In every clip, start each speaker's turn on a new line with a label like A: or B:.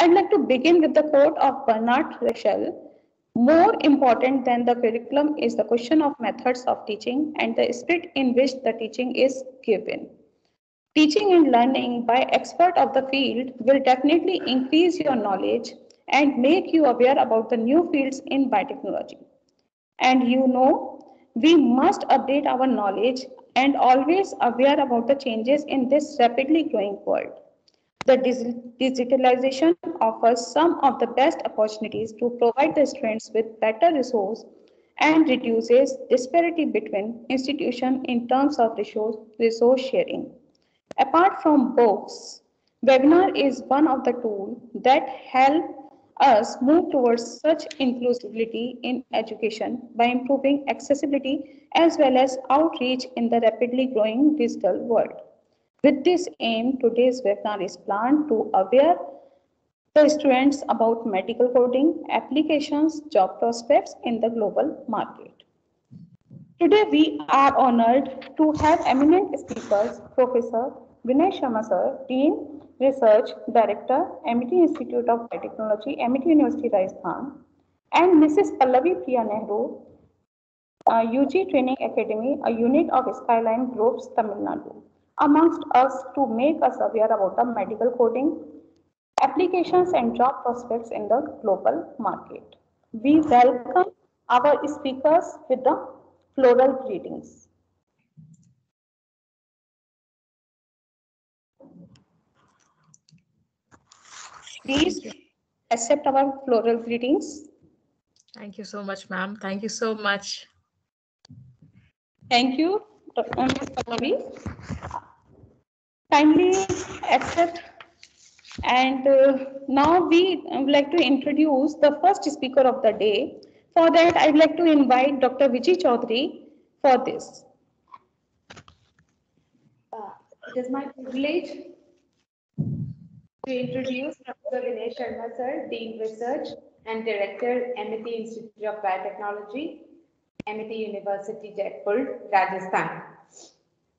A: I'd like to begin with the quote of Bernard Russell. More important than the curriculum is the question of methods of teaching and the spirit in which the teaching is given. Teaching and learning by expert of the field will definitely increase your knowledge and make you aware about the new fields in biotechnology. And we must update our knowledge and always aware about the changes in this rapidly growing world. The digitalization offers some of the best opportunities to provide the students with better resource and reduces disparity between institutions in terms of resource sharing. Apart from books, webinar is one of the tools that help us move towards such inclusivity in education by improving accessibility as well as outreach in the rapidly growing digital world. With this aim, today's webinar is planned to aware the students about medical coding, applications, job prospects in the global market. Today we are honored to have eminent speakers, Professor Vinay Sharma sir, Dean Research Director, Amity Institute of Biotechnology, Amity University, Rajasthan, and Mrs. Pallavi Priya Nehru, UG Training Academy, a unit of Skyline Groups, Tamil Nadu, amongst us to make us aware about the medical coding, applications and job prospects in the global market. We welcome our speakers with the floral greetings. Please accept our floral greetings.
B: Thank you so much, ma'am. Thank you so much.
A: Thank you, Ms. Pallavi. Kindly accept. And now we would like to introduce the first speaker of the day. For that, I'd like to invite Dr. Vijay Chaudhary for this.
C: It is my privilege to introduce Professor Vinay Sharma sir, Dean Research and Director, Amity Institute of Biotechnology, Amity University, Jaipur, Rajasthan.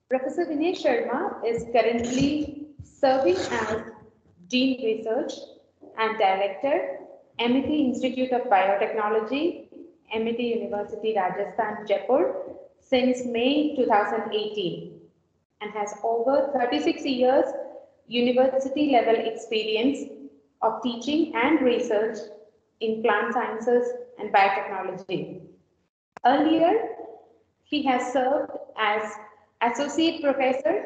C: Professor Vinay Sharma is currently serving as Dean Research and Director, Amity Institute of Biotechnology, Amity University, Rajasthan, Jaipur, since May 2018 and has over 36 years university level experience of teaching and research in plant sciences and biotechnology. Earlier, he has served as Associate Professor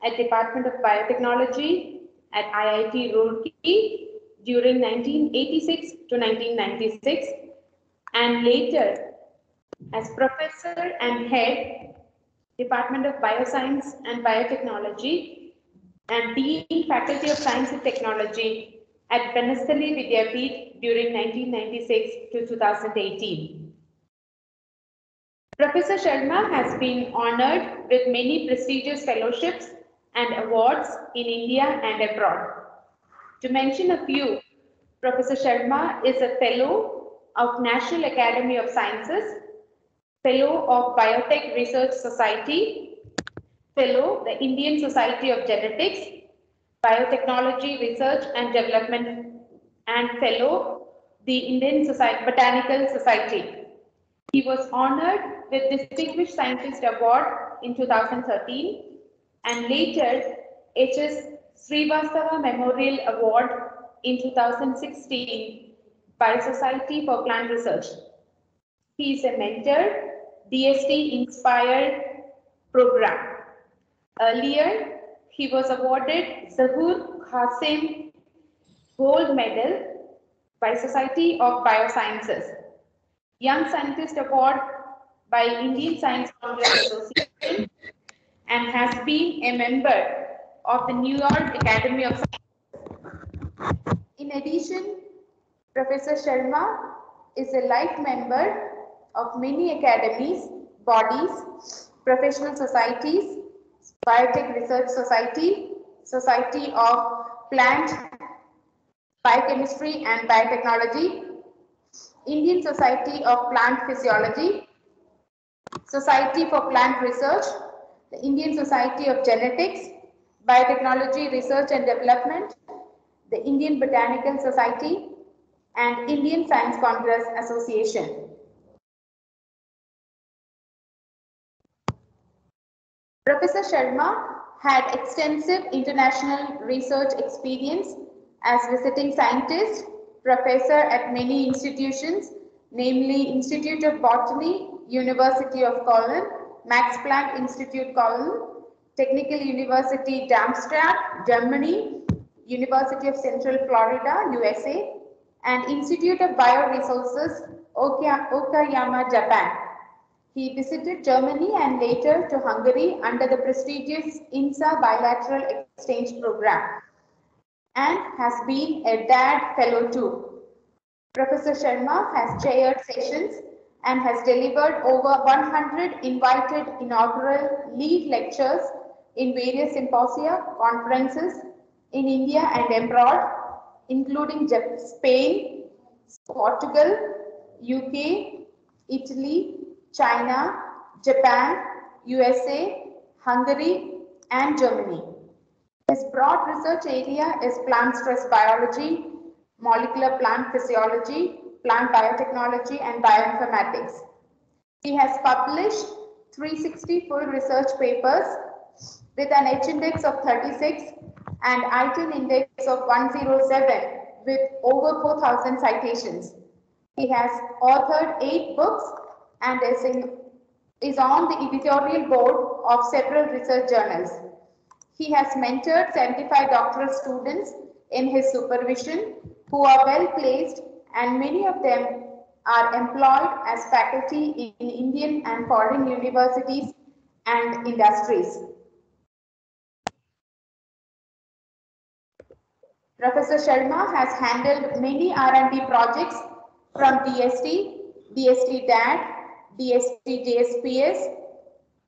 C: at Department of Biotechnology at IIT Roorkee during 1986 to 1996 and later as Professor and Head Department of Bioscience and Biotechnology and Dean Faculty of Science and Technology at Banastali Vidyapeeth during 1996 to 2018. Professor Sharma has been honored with many prestigious fellowships and awards in India and abroad. To mention a few, Professor Sharma is a Fellow of National Academy of Sciences, Fellow of Biotech Research Society, Fellow, the Indian Society of Genetics, Biotechnology Research and Development, and Fellow, the Indian Botanical Society. He was honored with Distinguished Scientist Award in 2013 and later H.S. Srivastava Memorial Award in 2016 by Society for Plant Research. He is a mentor, DST Inspired Program. Earlier, he was awarded Zahur Qasim Gold Medal by Society of Biosciences, Young Scientist Award by Indian Science Congress Association, and has been a member of the New York Academy of Sciences. In addition, Professor Sharma is a life member of many academies, bodies, professional societies, Biotech Research Society, Society of Plant Biochemistry and Biotechnology, Indian Society of Plant Physiology, Society for Plant Research, the Indian Society of Genetics, Biotechnology Research and Development, the Indian Botanical Society, and Indian Science Congress Association. Professor Sharma had extensive international research experience as visiting scientist, professor at many institutions, namely Institute of Botany, University of Cologne, Max Planck Institute Cologne, Technical University Darmstadt, Germany, University of Central Florida, USA, and Institute of Bioresources, Okayama, Japan. He visited Germany and later to Hungary under the prestigious INSA bilateral exchange program and has been a DAD fellow too. Professor Sharma has chaired sessions and has delivered over 100 invited inaugural lead lectures in various symposia, conferences in India and abroad, including Spain, Portugal, UK, Italy, China, Japan, USA, Hungary, and Germany. His broad research area is plant stress biology, molecular plant physiology, plant biotechnology, and bioinformatics. He has published 360 full research papers with an H-index of 36 and I-10 index of 107 with over 4,000 citations. He has authored 8 books and is on the editorial board of several research journals. He has mentored 75 doctoral students in his supervision who are well placed, and many of them are employed as faculty in Indian and foreign universities and industries. Professor Sharma has handled many R&D projects from DST, DST-DAD, DST-JSPS,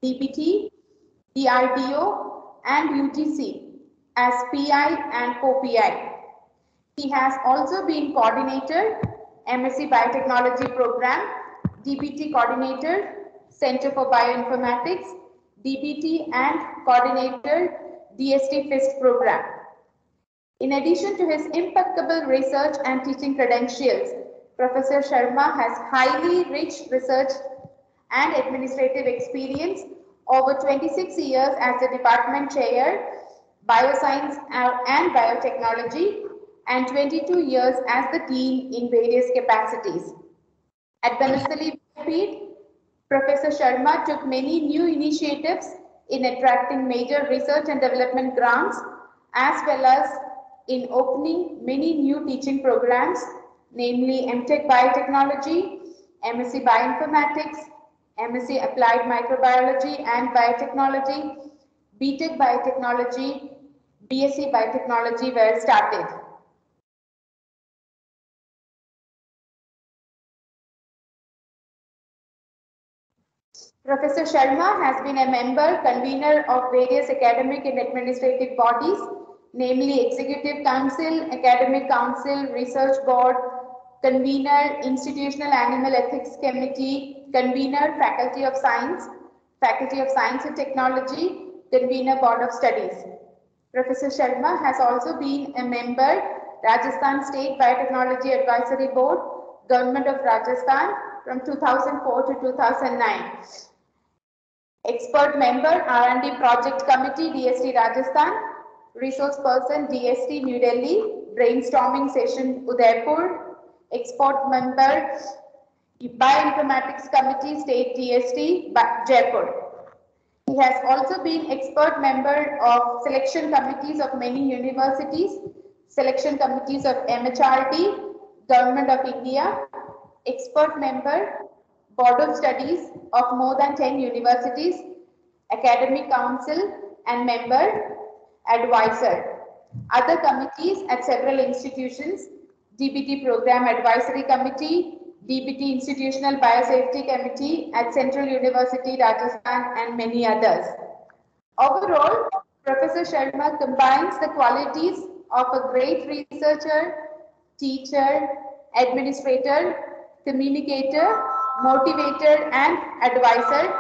C: DBT, DRDO, and UTC as PI and co-PI. He has also been coordinator, MSc Biotechnology Program, DBT coordinator, Center for Bioinformatics, DBT, and coordinator, DST FIST program. In addition to his impeccable research and teaching credentials, Professor Sharma has highly rich research and administrative experience, over 26 years as the department chair, bioscience and biotechnology, and 22 years as the dean in various capacities. At Banasali Vidyapeeth, Professor Sharma took many new initiatives in attracting major research and development grants, as well as in opening many new teaching programs, namely MTech Biotechnology, MSc Bioinformatics, MSc Applied Microbiology and Biotechnology, BTech Biotechnology, BSc Biotechnology were started. Professor Sharma has been a member, convener of various academic and administrative bodies, namely Executive Council, Academic Council, Research Board, convener, Institutional Animal Ethics Committee, convener, Faculty of Science and Technology, convener, Board of Studies. Professor Sharma has also been a member, Rajasthan State Biotechnology Advisory Board, Government of Rajasthan from 2004 to 2009. Expert member, R&D Project Committee, DST Rajasthan, Resource Person, DST New Delhi, Brainstorming Session, Udaipur, Expert member, Bioinformatics Committee, State DST, Jaipur. He has also been expert member of selection committees of many universities, selection committees of MHRD, Government of India, expert member, Board of Studies of more than 10 universities, Academic Council and member, advisor. Other committees at several institutions, DBT Program Advisory Committee, DBT Institutional Biosafety Committee at Central University, Rajasthan, and many others. Overall, Professor Sharma combines the qualities of a great researcher, teacher, administrator, communicator, motivator, and advisor.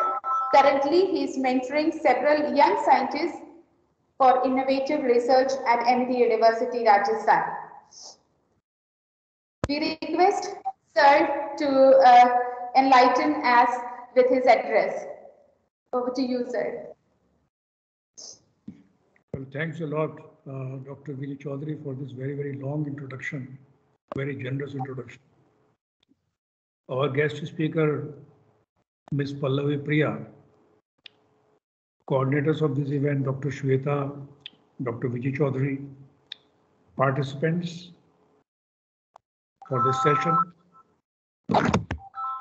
C: Currently, he is mentoring several young scientists for innovative research at Amity University, Rajasthan. We request Sir to enlighten us with his address. Over to you, sir.
D: Well, thanks a lot, Dr. Vili Chaudhary, for this very, very long introduction, very generous introduction. Our guest speaker, Ms. Pallavi Priya, coordinators of this event, Dr. Shweta, Dr. Vijay Chaudhary, participants for this session,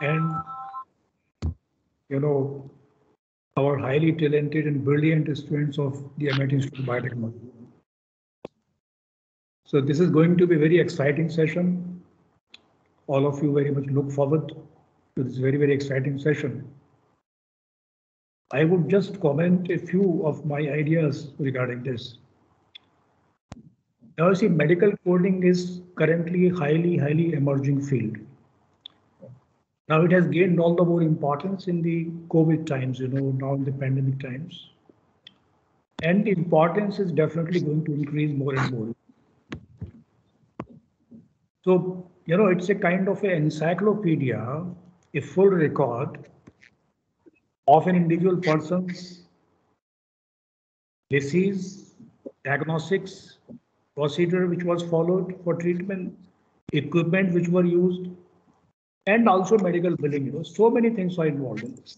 D: and our highly talented and brilliant students of the Amity Institute of Biotechnology. So this is going to be a very exciting session. All of you very much look forward to this very, very exciting session. I would just comment a few of my ideas regarding this. Now, see, medical coding is currently a highly emerging field. Now it has gained all the more importance in the COVID times, now in the pandemic times. And the importance is definitely going to increase more and more. So, it's a kind of an encyclopedia, a full record of an individual person's disease, diagnostics, procedure which was followed for treatment, equipment which were used, and also medical billing. So many things are involved in this.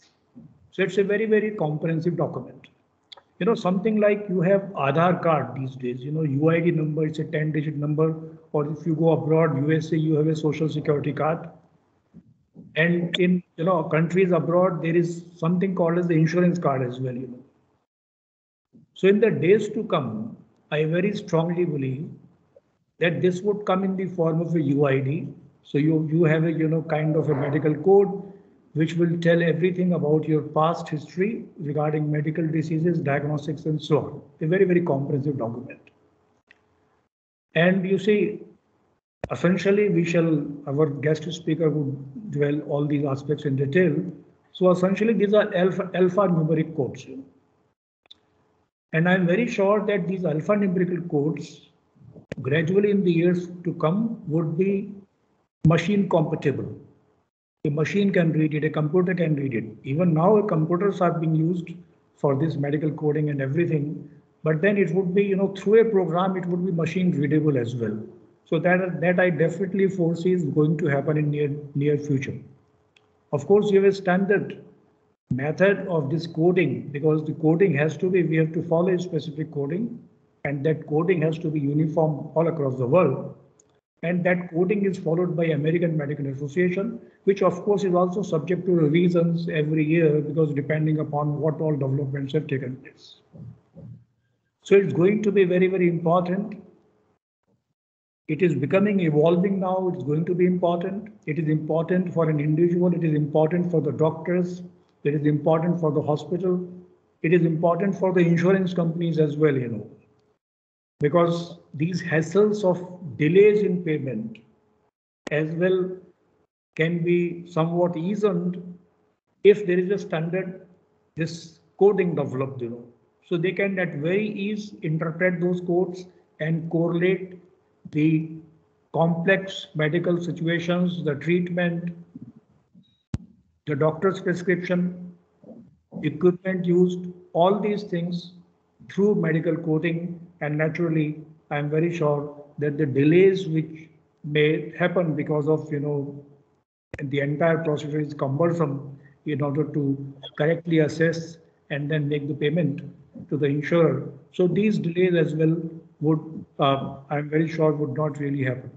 D: So it's a very, very comprehensive document. Something like you have Aadhaar card these days, UID number, it's a 10-digit number, or if you go abroad, USA, you have a social security card. And in countries abroad, there is something called as the insurance card as well. So in the days to come, I very strongly believe that this would come in the form of a UID. So you have a kind of a medical code which will tell everything about your past history regarding medical diseases, diagnostics, and so on. A very, very comprehensive document. And you see, essentially, our guest speaker would dwell all these aspects in detail. So essentially, these are alphanumeric codes. And I'm very sure that these alphanumeric codes, gradually in the years to come, would be machine compatible. A machine can read it, a computer can read it. Even now, computers are being used for this medical coding and everything. But then it would be, through a program, it would be machine readable as well. So that I definitely foresee is going to happen in near future. Of course, you have a standard method of this coding, because the coding has to be, we have to follow a specific coding, and that coding has to be uniform all across the world. And that coding is followed by American Medical Association, which of course is also subject to revisions every year, because depending upon what all developments have taken place. So it's going to be very, very important. It is becoming evolving now. It's going to be important. It is important for an individual. It is important for the doctors. It is important for the hospital. It is important for the insurance companies as well, because these hassles of delays in payment as well can be somewhat eased if there is a standard, this coding developed, So they can at very ease interpret those codes and correlate the complex medical situations, the treatment, the doctor's prescription, equipment used, all these things through medical coding. And naturally, I'm very sure that the delays which may happen because of, the entire procedure is cumbersome in order to correctly assess and then make the payment to the insurer. So these delays as well would, I'm very sure, would not really happen.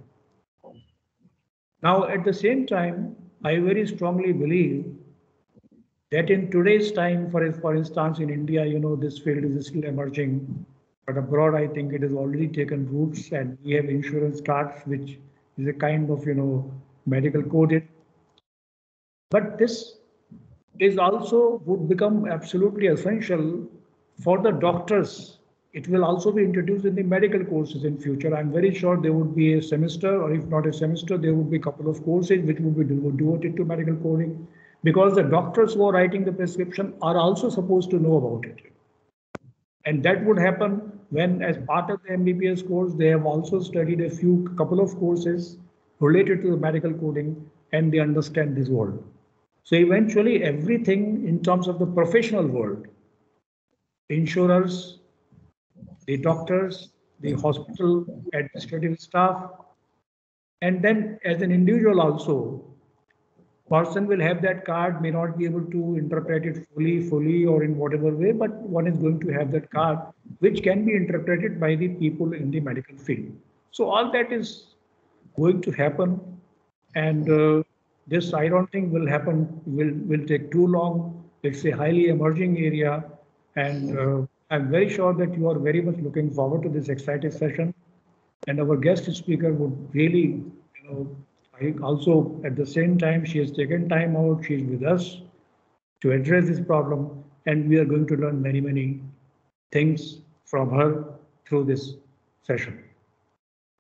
D: Now, at the same time, I very strongly believe that in today's time, for instance, in India, this field is still emerging. But abroad, I think it has already taken roots, and we have insurance cards, which is a kind of, medical coded. But this is also would become absolutely essential for the doctors. It will also be introduced in the medical courses in future. I'm very sure there would be a semester, or if not a semester, there would be a couple of courses which would be devoted to medical coding, because the doctors who are writing the prescription are also supposed to know about it. And that would happen when as part of the MBBS course, they have also studied a couple of courses related to the medical coding, and they understand this world. So eventually everything in terms of the professional world, insurers, the doctors, the hospital administrative staff, and then as an individual also, person will have that card, may not be able to interpret it fully or in whatever way, but one is going to have that card, which can be interpreted by the people in the medical field. So all that is going to happen, and this I don't think will happen, will take too long. It's a highly emerging area, and I'm very sure that you are very much looking forward to this exciting session. And our guest speaker would really, I also at the same time, she has taken time out, she's with us to address this problem, and we are going to learn many things from her through this session.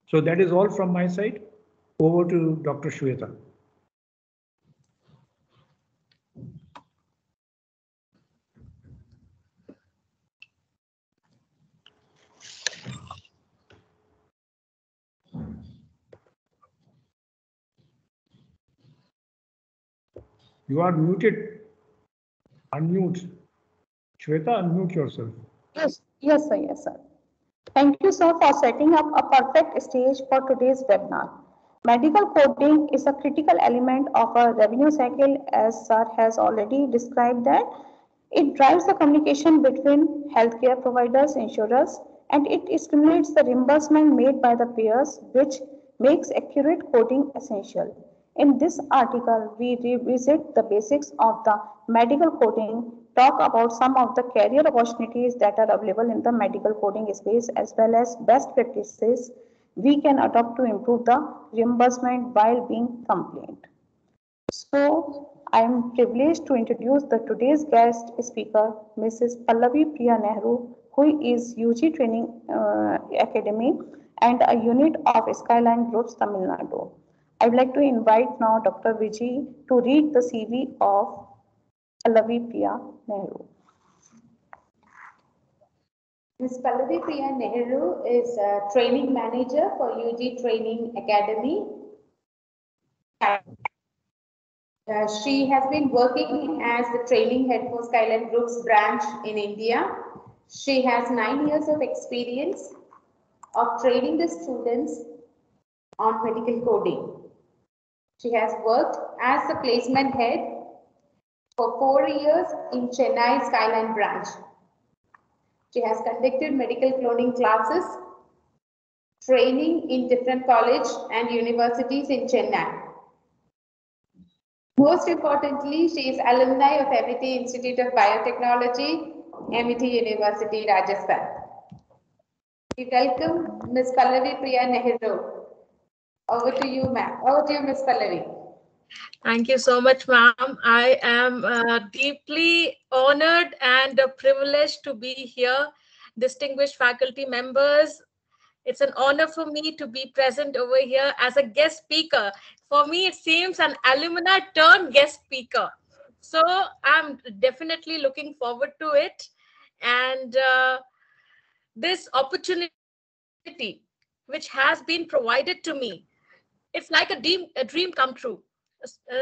D: So that is all from my side. Over to Dr. Shweta. You are muted. Unmute. Shweta, unmute yourself.
A: Yes, sir. Thank you, sir, for setting up a perfect stage for today's webinar. Medical coding is a critical element of a revenue cycle, as sir has already described that. It drives the communication between healthcare providers, insurers, and it stimulates the reimbursement made by the payers, which makes accurate coding essential. In this article, we revisit the basics of the medical coding, talk about some of the career opportunities that are available in the medical coding space, as well as best practices we can adopt to improve the reimbursement while being compliant. So, I am privileged to introduce the today's guest speaker, Mrs. Pallavi Priya Nehru, who is UG Training Academy and a unit of Skyline Groups, Tamil Nadu. I would like to invite now Dr. Vijay to read the CV of Pallavi Priya Nehru.
C: Ms. Pallavi Priya Nehru is a training manager for UG Training Academy. She has been working as the training head for Skyline Group's branch in India. She has 9 years of experience of training the students on medical coding. She has worked as the placement head for 4 years in Chennai Skyline branch. She has conducted medical cloning classes, training in different colleges and universities in Chennai. Most importantly, she is alumni of Amity Institute of Biotechnology, Amity University, Rajasthan. We welcome Ms. Pallavi Priya Nehru. Over to you, ma'am. Over to you, Ms. Pallavi.
B: Thank you so much, ma'am. I am deeply honored and privileged to be here. Distinguished faculty members, it's an honor for me to be present over here as a guest speaker. For me, it seems an alumni turned guest speaker. So I'm definitely looking forward to it. And this opportunity, which has been provided to me, it's like a dream come true.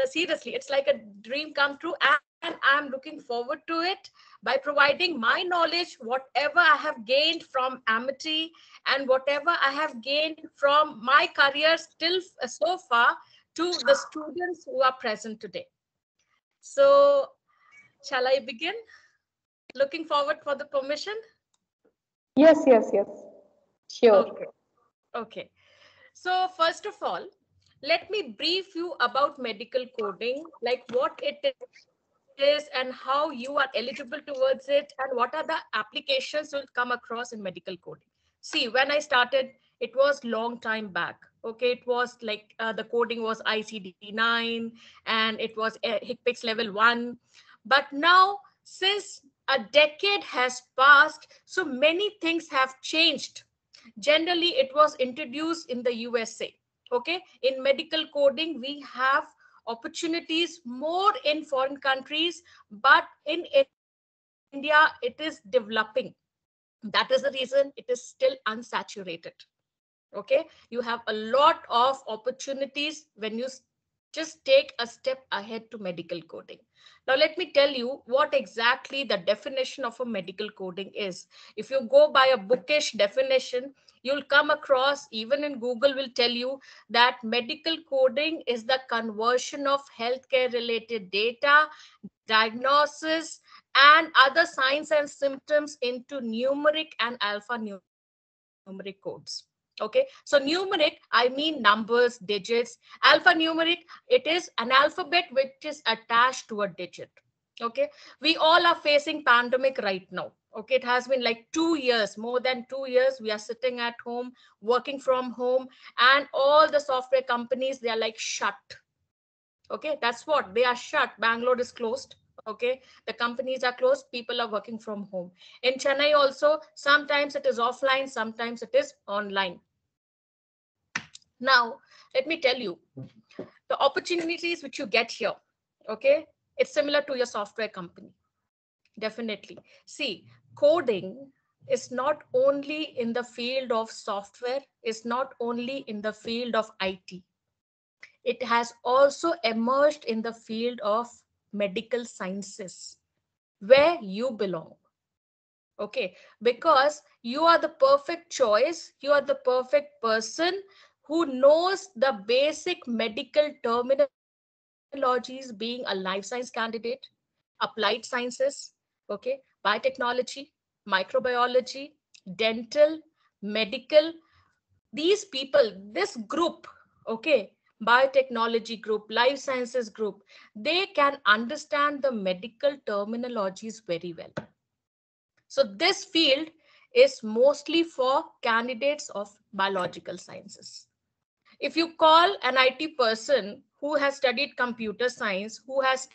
B: Seriously, it's like a dream come true, and I'm looking forward to it by providing my knowledge, whatever I have gained from Amity and whatever I have gained from my career still so far to the students who are present today. So, shall I begin? Looking forward for the permission?
A: Yes. Sure.
B: Okay. So, first of all, let me brief you about medical coding, like what it is and how you are eligible towards it and what are the applications you'll come across in medical coding. See, when I started, it was long time back. Okay, it was like the coding was Icd-10 and it was Hcpcs Level 1. But now, since a decade has passed, so many things have changed. Generally, it was introduced in the USA. Okay, in medical coding, we have opportunities more in foreign countries, but in India, it is developing. That is the reason it is still unsaturated. Okay, you have a lot of opportunities when you just take a step ahead to medical coding. Now let me tell you what exactly the definition of a medical coding is. If you go by a bookish definition, you'll come across, even in Google will tell you, that medical coding is the conversion of healthcare related data, diagnosis, and other signs and symptoms into numeric and alphanumeric codes. Okay, so numeric, I mean numbers, digits. Alphanumeric, it is an alphabet which is attached to a digit. Okay, we all are facing pandemic right now. Okay, it has been like 2 years, more than 2 years. We are sitting at home, working from home, and all the software companies, they are like shut. Okay, that's what they are shut. Bangalore is closed. Okay, the companies are closed, people are working from home. In Chennai also, sometimes it is offline, sometimes it is online. Now let me tell you the opportunities which you get here. Okay, it's similar to your software company. Definitely. See, coding is not only in the field of software, is not only in the field of IT. It has also emerged in the field of medical sciences, where you belong. Okay, because you are the perfect choice, you are the perfect person who knows the basic medical terminologies, being a life science candidate, applied sciences, okay, biotechnology, microbiology, dental, medical. These people, this group, okay, biotechnology group, life sciences group, they can understand the medical terminologies very well. So this field is mostly for candidates of biological sciences. If you call an IT person who has studied computer science, who has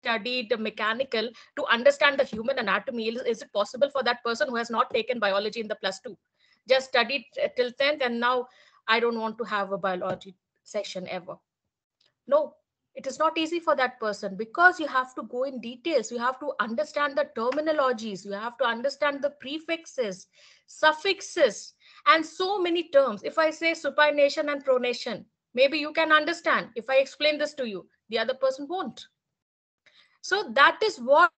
B: studied mechanical, to understand the human anatomy, is it possible for that person who has not taken biology in the +2, just studied till 10th, and now I don't want to have a biology session ever? No, it is not easy for that person, because you have to go in details. You have to understand the terminologies. You have to understand the prefixes, suffixes, and so many terms. If I say supination and pronation, maybe you can understand. If I explain this to you, the other person won't. So that is what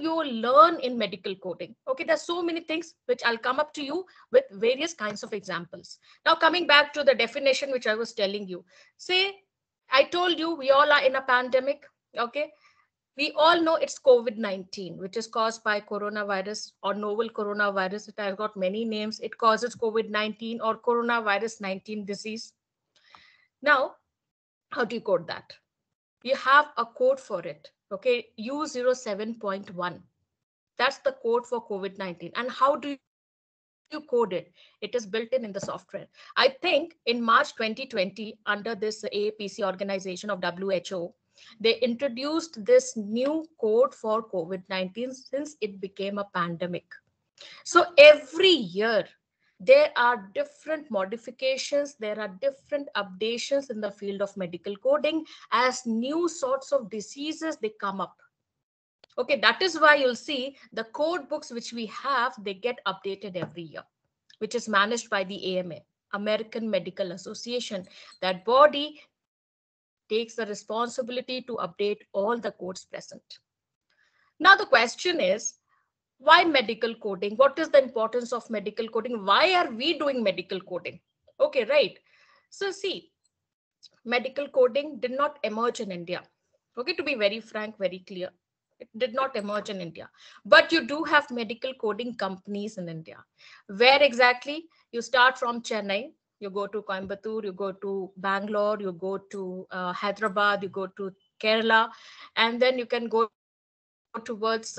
B: you learn in medical coding. Okay, there's so many things which I'll come up to you with various kinds of examples. Now, coming back to the definition which I was telling you, say, I told you we all are in a pandemic. Okay, we all know it's COVID-19, which is caused by coronavirus or novel coronavirus. It has got many names. It causes COVID-19 or coronavirus 19 disease. Now, how do you code that? You have a code for it. Okay, U07.1. That's the code for COVID-19. And how do you code it? It is built in the software. I think in March 2020, under this AAPC organization of WHO, they introduced this new code for COVID-19 since it became a pandemic. So every year, there are different modifications, there are different updations in the field of medical coding as new sorts of diseases they come up. Okay, that is why you'll see the code books which we have, they get updated every year, which is managed by the AMA, American Medical Association. That body takes the responsibility to update all the codes present. Now the question is, why medical coding? What is the importance of medical coding? Why are we doing medical coding? Okay, right. So see, medical coding did not emerge in India. Okay, to be very frank, very clear, it did not emerge in India. But you do have medical coding companies in India. Where exactly? You start from Chennai, you go to Coimbatore, you go to Bangalore, you go to Hyderabad, you go to Kerala, and then you can go towards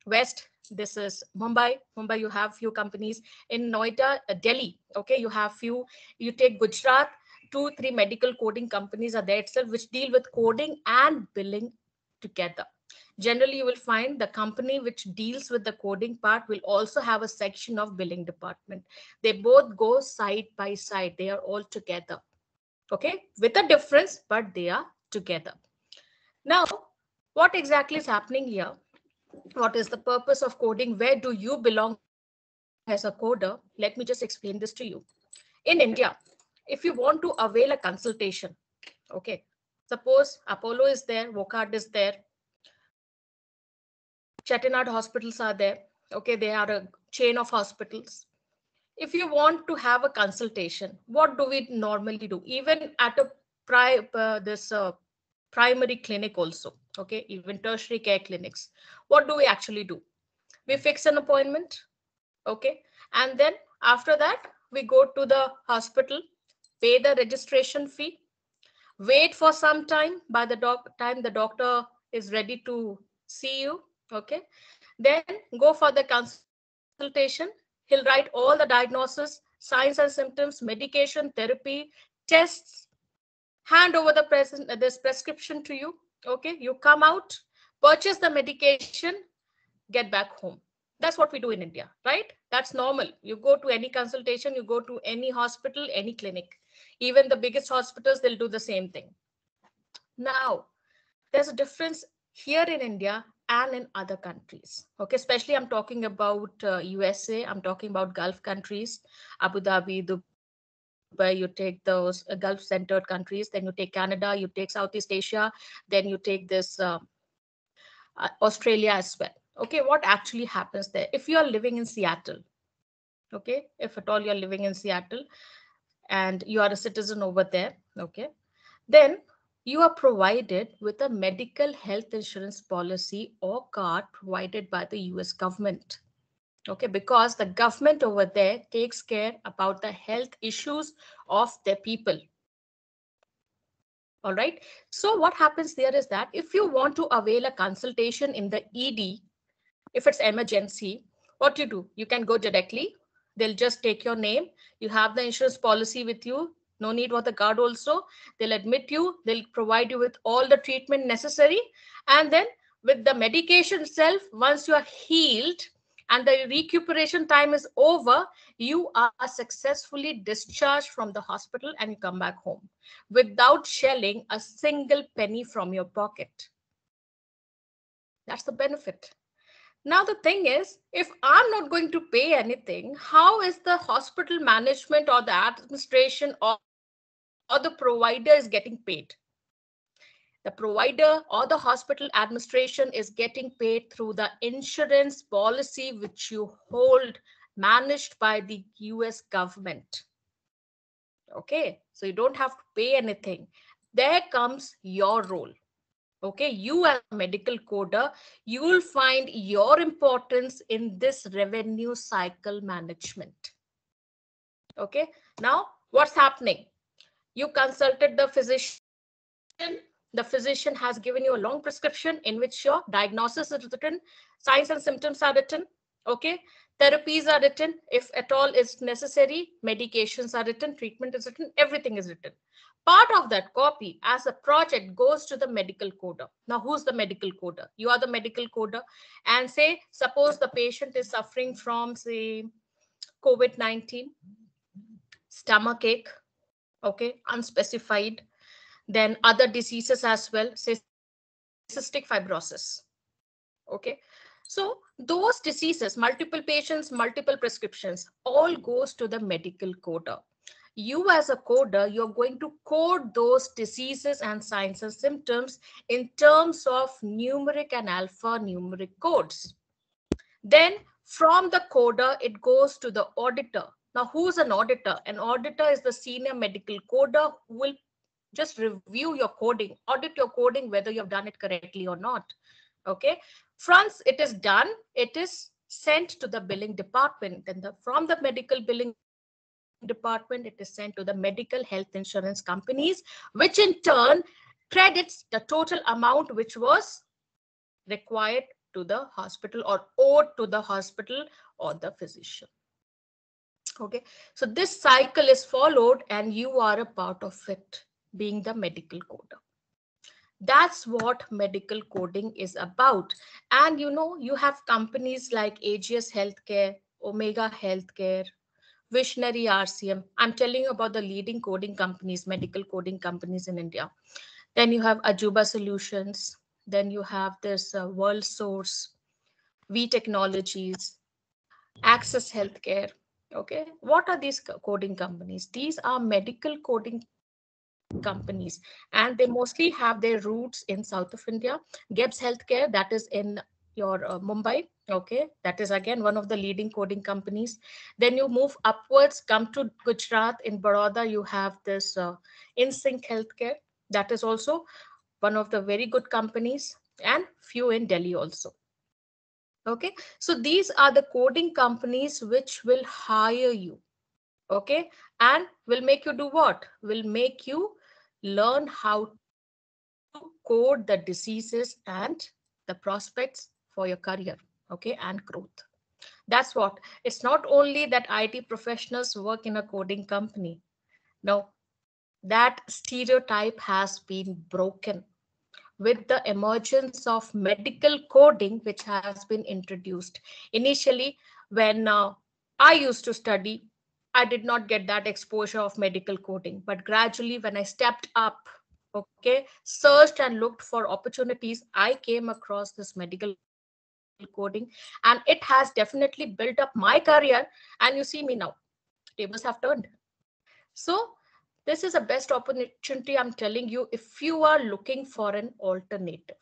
B: west. This is Mumbai. You have few companies. In Noida, Delhi. Okay, you have few. You take Gujarat, 2, 3 medical coding companies are there itself, which deal with coding and billing together. Generally, you will find the company which deals with the coding part will also have a section of billing department. They both go side by side. They are all together. Okay, with a difference, but they are together. Now, what exactly is happening here? What is the purpose of coding? Where do you belong as a coder? Let me just explain this to you. In India, if you want to avail a consultation, okay, suppose Apollo is there, Wockhardt is there, Chettinad hospitals are there, okay, they are a chain of hospitals. If you want to have a consultation, what do we normally do? Even at a primary clinic also, okay, even tertiary care clinics, what do we actually do? We fix an appointment, okay, and then after that we go to the hospital, pay the registration fee, wait for some time. By the time the doctor is ready to see you, okay, then go for the consultation. He'll write all the diagnosis, signs and symptoms, medication, therapy, tests, hand over the this prescription to you, okay, you come out, purchase the medication, get back home. That's what we do in India, right? That's normal. You go to any consultation, you go to any hospital, any clinic, even the biggest hospitals, they'll do the same thing. Now, there's a difference here in India and in other countries. Okay, especially I'm talking about USA, I'm talking about Gulf countries, Abu Dhabi, Dubai, you take those Gulf-centered countries, then you take Canada, you take Southeast Asia, then you take this Australia as well. Okay, what actually happens there? If you are living in Seattle, okay, if at all you're living in Seattle and you are a citizen over there, okay, then you are provided with a medical health insurance policy or card provided by the US government. Okay, because the government over there takes care about the health issues of their people. All right. So what happens there is that if you want to avail a consultation in the ED, if it's emergency, what you do? You can go directly. They'll just take your name. You have the insurance policy with you. No need for the card also. They'll admit you. They'll provide you with all the treatment necessary. And then with the medication itself, once you are healed and the recuperation time is over, you are successfully discharged from the hospital and you come back home without shelling a single penny from your pocket. That's the benefit. Now, the thing is, if I'm not going to pay anything, how is the hospital management or the administration or the provider is getting paid? The provider or the hospital administration is getting paid through the insurance policy which you hold, managed by the US government. Okay, so you don't have to pay anything. There comes your role. Okay, you as a medical coder, you will find your importance in this revenue cycle management. Okay, now what's happening? You consulted the physician. The physician has given you a long prescription in which your diagnosis is written, signs and symptoms are written. Okay, therapies are written. If at all is necessary, medications are written, treatment is written, everything is written. Part of that copy as a project goes to the medical coder. Now, who's the medical coder? You are the medical coder. And say, suppose the patient is suffering from, say, COVID-19, stomach ache, okay, unspecified, then other diseases as well, say cystic fibrosis. Okay, so those diseases, multiple patients, multiple prescriptions, all goes to the medical coder. You as a coder, you're going to code those diseases and signs and symptoms in terms of numeric and alphanumeric codes. Then from the coder, it goes to the auditor. Now, who's an auditor? An auditor is the senior medical coder who will just review your coding, audit your coding, whether you've done it correctly or not. Okay. Once it is done, it is sent to the billing department. Then from the medical billing department, it is sent to the medical health insurance companies, which in turn credits the total amount which was required to the hospital or owed to the hospital or the physician. Okay, so this cycle is followed and you are a part of it, being the medical coder. That's what medical coding is about. And you know, you have companies like AGS Healthcare, Omega Healthcare, Visionary RCM. I'm telling you about the leading coding companies, medical coding companies in India. Then you have Ajuba Solutions. Then you have this World Source. V Technologies, Access Healthcare. Okay, what are these coding companies? These are medical coding companies, and they mostly have their roots in south of India. Gibbs Healthcare, that is in your Mumbai. Okay, that is again one of the leading coding companies. Then you move upwards, come to Gujarat. In Baroda, you have this InSync Healthcare. That is also one of the very good companies, and few in Delhi also. Okay, so these are the coding companies which will hire you. Okay, and will make you do what? Will make you learn how to code the diseases and the prospects for your career, okay, and growth. That's what. It's not only that IT professionals work in a coding company. No, that stereotype has been broken with the emergence of medical coding, which has been introduced. Initially, when I used to study, I did not get that exposure of medical coding. But gradually, when I stepped up, okay, searched and looked for opportunities, I came across this medical coding, and it has definitely built up my career. And you see me now, tables have turned. So this is the best opportunity, I'm telling you, if you are looking for an alternative.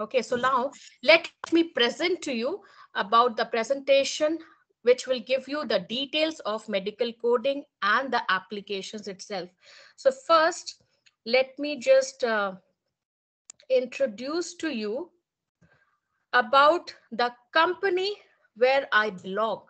B: Okay, so now let me present to you about the presentation which will give you the details of medical coding and the applications itself. So first, let me just introduce to you about the company where I belong.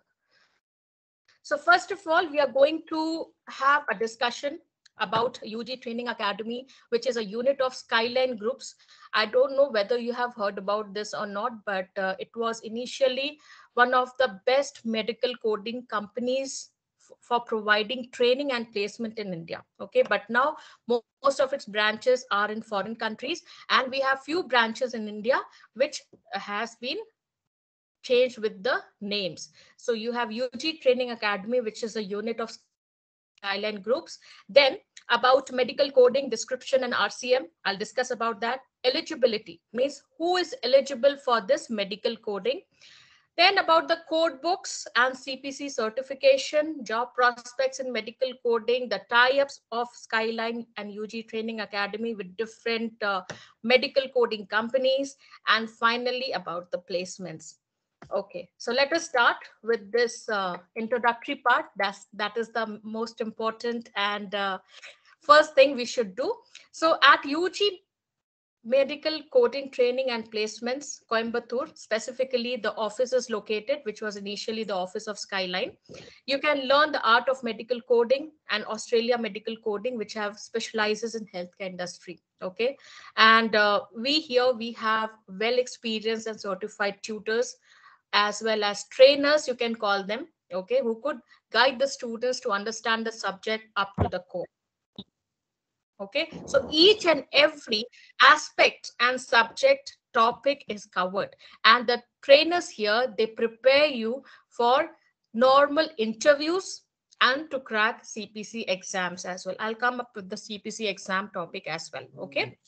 B: So first of all, we are going to have a discussion about UG Training Academy, which is a unit of Skyline Groups. I don't know whether you have heard about this or not, but it was initially one of the best medical coding companies for providing training and placement in India. Okay, but now most of its branches are in foreign countries, and we have few branches in India which has been changed with the names. So you have UG Training Academy, which is a unit of Skyline Groups. Then about medical coding, description, and RCM, I'll discuss about that. Eligibility means who is eligible for this medical coding. Then about the code books and CPC certification, job prospects in medical coding, the tie-ups of Skyline and UG Training Academy with different medical coding companies, and finally about the placements. Okay, so let us start with this introductory part. That is the most important and first thing we should do. So at UG Medical Coding Training and Placements, Coimbatore, specifically the office is located, which was initially the office of Skyline. You can learn the art of medical coding and Australia medical coding, which have specializes in healthcare industry. Okay, and we have well experienced and certified tutors, as well as trainers, you can call them, okay, who could guide the students to understand the subject up to the core. Okay, so each and every aspect and subject topic is covered, and the trainers here, they prepare you for normal interviews and to crack CPC exams as well. I'll come up with the CPC exam topic as well. Okay,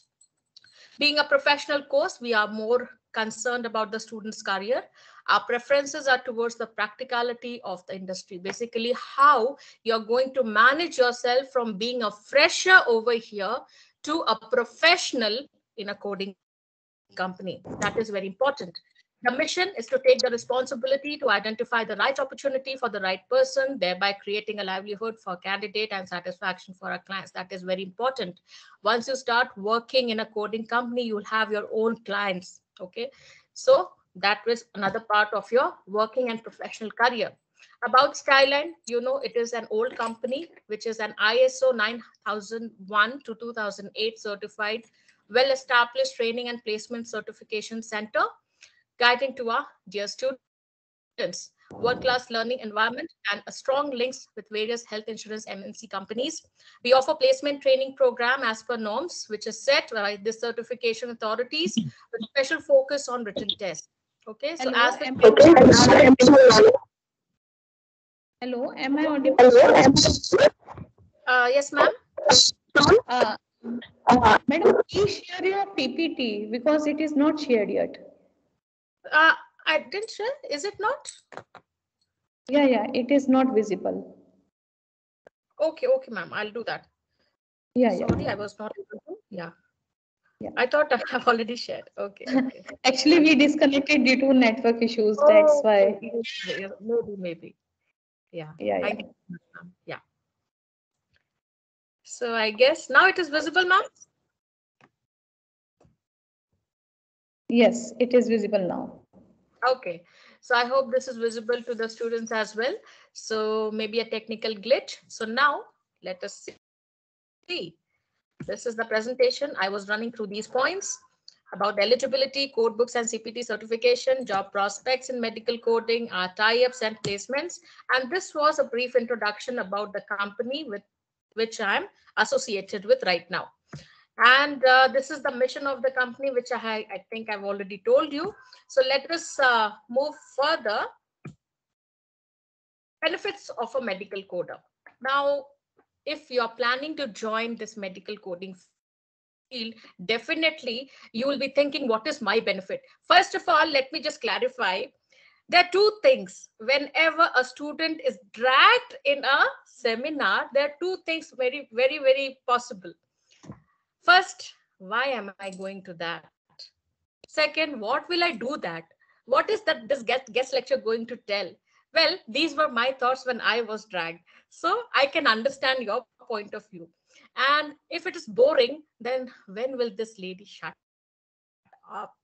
B: being a professional course, we are more concerned about the student's career. Our preferences are towards the practicality of the industry, basically how you're going to manage yourself from being a fresher over here to a professional in a coding company. That is very important. The mission is to take the responsibility to identify the right opportunity for the right person, thereby creating a livelihood for candidate and satisfaction for our clients. That is very important. Once you start working in a coding company, you'll have your own clients. Okay, so that was another part of your working and professional career. About Skyline, you know, it is an old company, which is an ISO 9001 to 2008 certified, well-established training and placement certification center, guiding to our dear students. World-class learning environment and a strong links with various health insurance MNC companies. We offer placement training program as per norms, which is set by the certification authorities with special focus on written tests. Okay, so
A: Hello,
B: as the
A: hello, am I audible?
B: yes, ma'am.
A: Uh, Madam, please share your PPT because it is not shared yet.
B: I didn't share. Is it not?
A: Yeah, it is not visible.
B: Okay, ma'am. I'll do that.
A: Yeah.
B: Sorry, I was not able to. Yeah.
A: Yeah.
B: I thought I have already shared. Okay.
A: Actually, we disconnected due to network issues. That's why.
B: Maybe. Yeah.
A: Yeah.
B: Thank you, ma'am. Yeah. So I guess now it is visible, ma'am.
A: Yes, it is visible now.
B: Okay. So I hope this is visible to the students as well. So maybe a technical glitch. So now let us see. This is the presentation. I was running through these points about eligibility, code books and CPT certification, job prospects in medical coding, our tie-ups and placements. And this was a brief introduction about the company with which I'm associated with right now. And this is the mission of the company, which I think I've already told you. So let us move further. Benefits of a medical coder. Now, if you're planning to join this medical coding field, definitely you will be thinking, what is my benefit? First of all, let me just clarify. There are two things. Whenever a student is dragged in a seminar, there are two things very possible. First, why am I going to that? Second, what will I do that? What is that this guest lecture going to tell? Well, these were my thoughts when I was dragged. So I can understand your point of view. And if it is boring, then when will this lady shut up?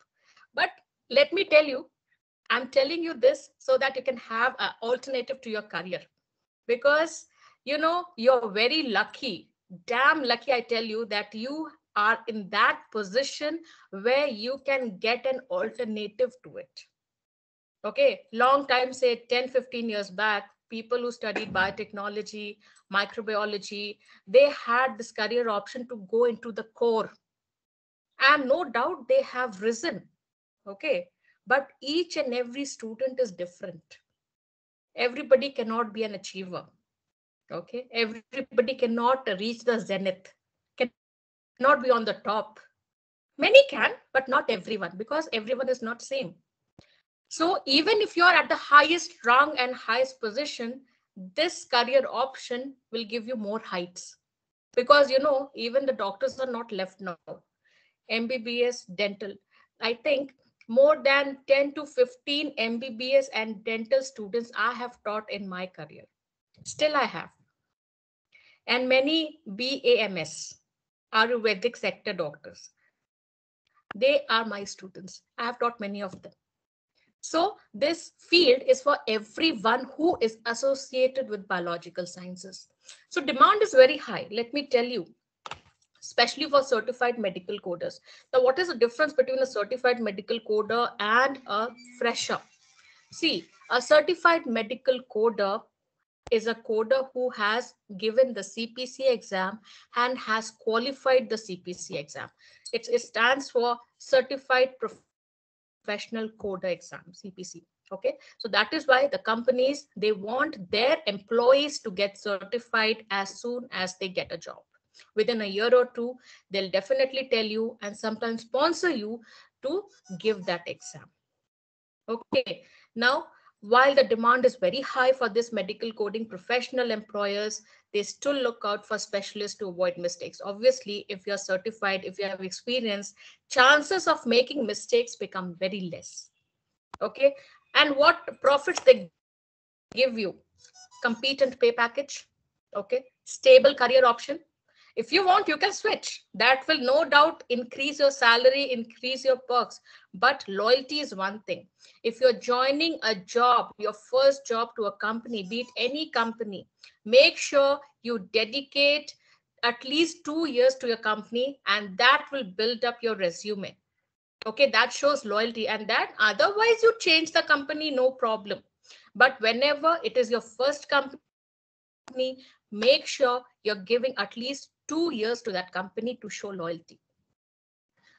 B: But let me tell you, I'm telling you this so that you can have an alternative to your career. Because, you know, you're very lucky, damn lucky, I tell you, that you are in that position where you can get an alternative to it. Okay, long time, say 10, 15 years back, people who studied biotechnology, microbiology, they had this career option to go into the core. And no doubt they have risen. Okay, but each and every student is different. Everybody cannot be an achiever. Okay, everybody cannot reach the zenith, cannot be on the top. Many can, but not everyone, because everyone is not same. So even if you're at the highest rung and highest position, this career option will give you more heights. Because, you know, even the doctors are not left now. MBBS, dental. I think more than 10 to 15 MBBS and dental students I have taught in my career. Still I have. And many BAMS, Ayurvedic sector doctors. They are my students. I have taught many of them. So this field is for everyone who is associated with biological sciences. So demand is very high, let me tell you, especially for certified medical coders. Now, what is the difference between a certified medical coder and a fresher? See, a certified medical coder is a coder who has given the CPC exam and has qualified the CPC exam. It stands for Certified Professional Coder Exam, CPC. Okay, so that is why the companies, they want their employees to get certified as soon as they get a job. Within a year or two, they'll definitely tell you and sometimes sponsor you to give that exam. Okay, now while the demand is very high for this medical coding, professional employers, they still look out for specialists to avoid mistakes. Obviously, if you're certified, if you have experience, chances of making mistakes become very less. Okay, and what profits they give you? Competent pay package, okay, stable career option. If you want, you can switch. That will no doubt increase your salary, increase your perks. But loyalty is one thing. If you're joining a job, your first job to a company, be it any company, make sure you dedicate at least 2 years to your company, and that will build up your resume. Okay, that shows loyalty, and that otherwise you change the company, no problem. But whenever it is your first company, make sure you're giving at least 2 years to that company to show loyalty.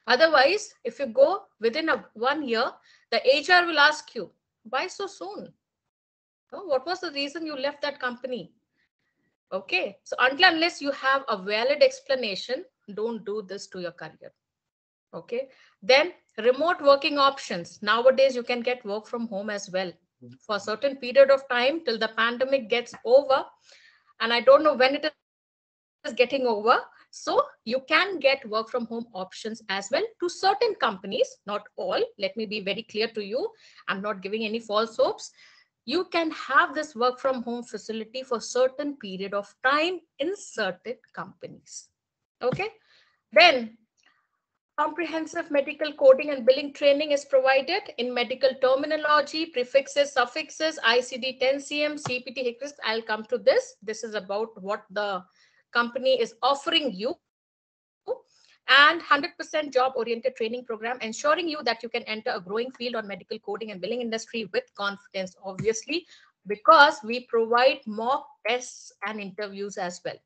B: Otherwise, if you go within 1 year, the HR will ask you, why so soon? Oh, what was the reason you left that company? Okay, so until unless you have a valid explanation, don't do this to your career. Okay. Then remote working options. Nowadays, you can get work from home as well for a certain period of time till the pandemic gets over. And I don't know when it is getting over. So you can get work from home options as well to certain companies, not all. Let me be very clear to you. I'm not giving any false hopes. You can have this work from home facility for certain period of time in certain companies. Okay. Then comprehensive medical coding and billing training is provided in medical terminology, prefixes, suffixes, ICD-10-Cm, CPT, HCPCS. I'll come to this. This is about what the company is offering you. And 100% job-oriented training program, ensuring you that you can enter a growing field on medical coding and billing industry with confidence, obviously, because we provide mock tests and interviews as well.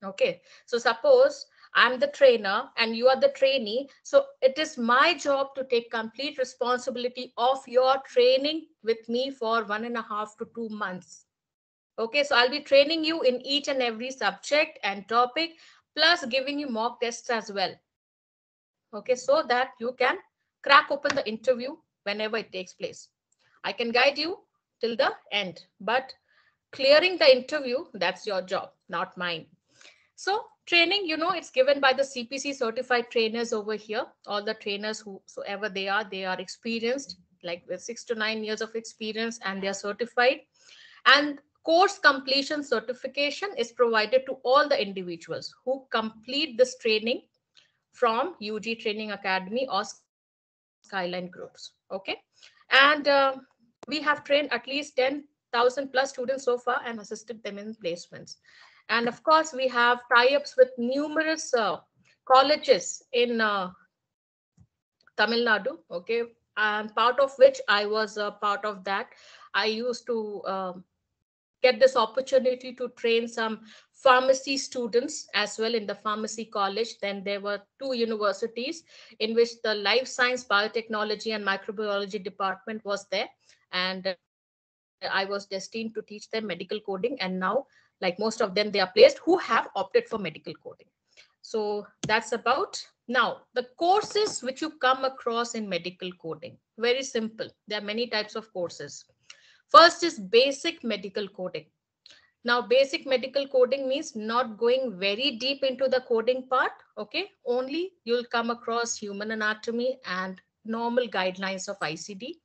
B: Okay, so suppose I'm the trainer and you are the trainee. So it is my job to take complete responsibility of your training with me for 1.5 to 2 months. Okay, so I'll be training you in each and every subject and topic, plus giving you mock tests as well. Okay, so that you can crack open the interview whenever it takes place. I can guide you till the end, but clearing the interview, that's your job, not mine. So training, it's given by the CPC certified trainers over here. All the trainers, whosoever they are experienced, like with 6 to 9 years of experience, and they are certified. And course completion certification is provided to all the individuals who complete this training from UG Training Academy or Skyline Groups. Okay. And we have trained at least 10,000 plus students so far and assisted them in placements. And of course, we have tie-ups with numerous colleges in Tamil Nadu, okay, and part of which I was a part of that. I used to get this opportunity to train some pharmacy students as well in the pharmacy college. Then there were 2 universities in which the life science, biotechnology, and microbiology department was there. And I was destined to teach them medical coding. And now, like most of them, they are placed who have opted for medical coding. So that's about. Now, the courses which you come across in medical coding, very simple. There are many types of courses. First is basic medical coding. Now, basic medical coding means not going very deep into the coding part, okay? Only you'll come across human anatomy and normal guidelines of ICD.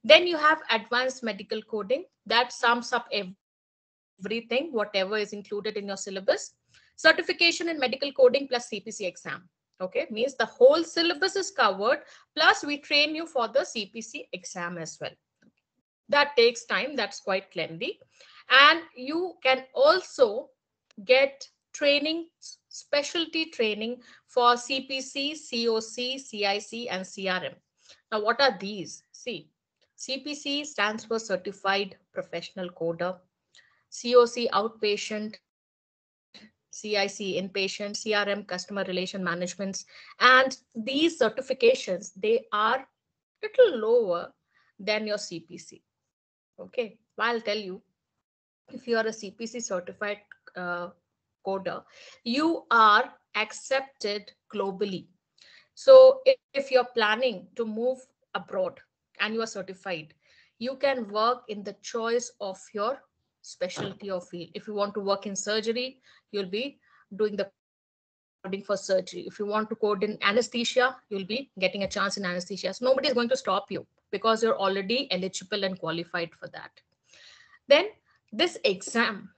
B: Then you have advanced medical coding that sums up everything, whatever is included in your syllabus. Certification in medical coding plus CPC exam. Okay, means the whole syllabus is covered, plus we train you for the CPC exam as well. That takes time, that's quite lengthy. And you can also get training, specialty training for CPC, COC, CIC, and CRM. Now, what are these? See, CPC stands for Certified Professional Coder, COC outpatient, CIC inpatient, CRM customer relation management. And these certifications, they are little lower than your CPC. Okay, well, I'll tell you, if you are a CPC certified coder, you are accepted globally. So if you're planning to move abroad and you are certified, you can work in the choice of your specialty or field. If you want to work in surgery, you'll be doing the coding for surgery. If you want to code in anesthesia, you'll be getting a chance in anesthesia. So nobody is going to stop you because you're already eligible and qualified for that. Then this exam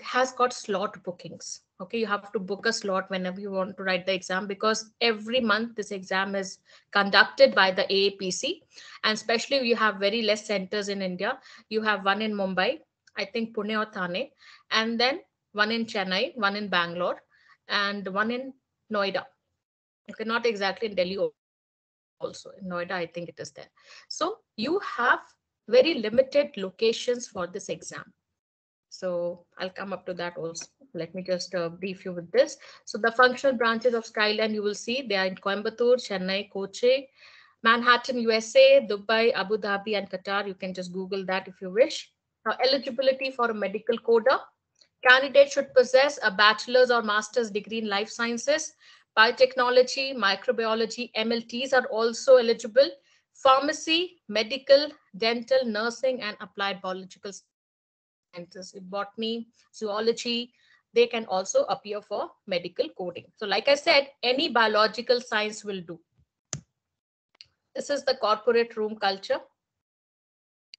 B: has got slot bookings. Okay, you have to book a slot whenever you want to write the exam, because every month this exam is conducted by the AAPC. And especially you have very less centers in India. You have one in Mumbai, I think Pune or Thane, and then one in Chennai, one in Bangalore, and one in Noida. Okay, not exactly in Delhi also. In Noida, I think it is there. So you have very limited locations for this exam. So I'll come up to that also. Let me just brief you with this. So the functional branches of Skyline, you will see they are in Coimbatore, Chennai, Kochi, Manhattan, USA, Dubai, Abu Dhabi, and Qatar. You can just Google that if you wish. Now, eligibility for a medical coder. Candidate should possess a bachelor's or master's degree in life sciences, Biotechnology, microbiology, MLTs are also eligible. Pharmacy, medical, dental, nursing, and applied biological sciences, botany, zoology, they can also appear for medical coding. So like I said, any biological science will do. This is the corporate room culture.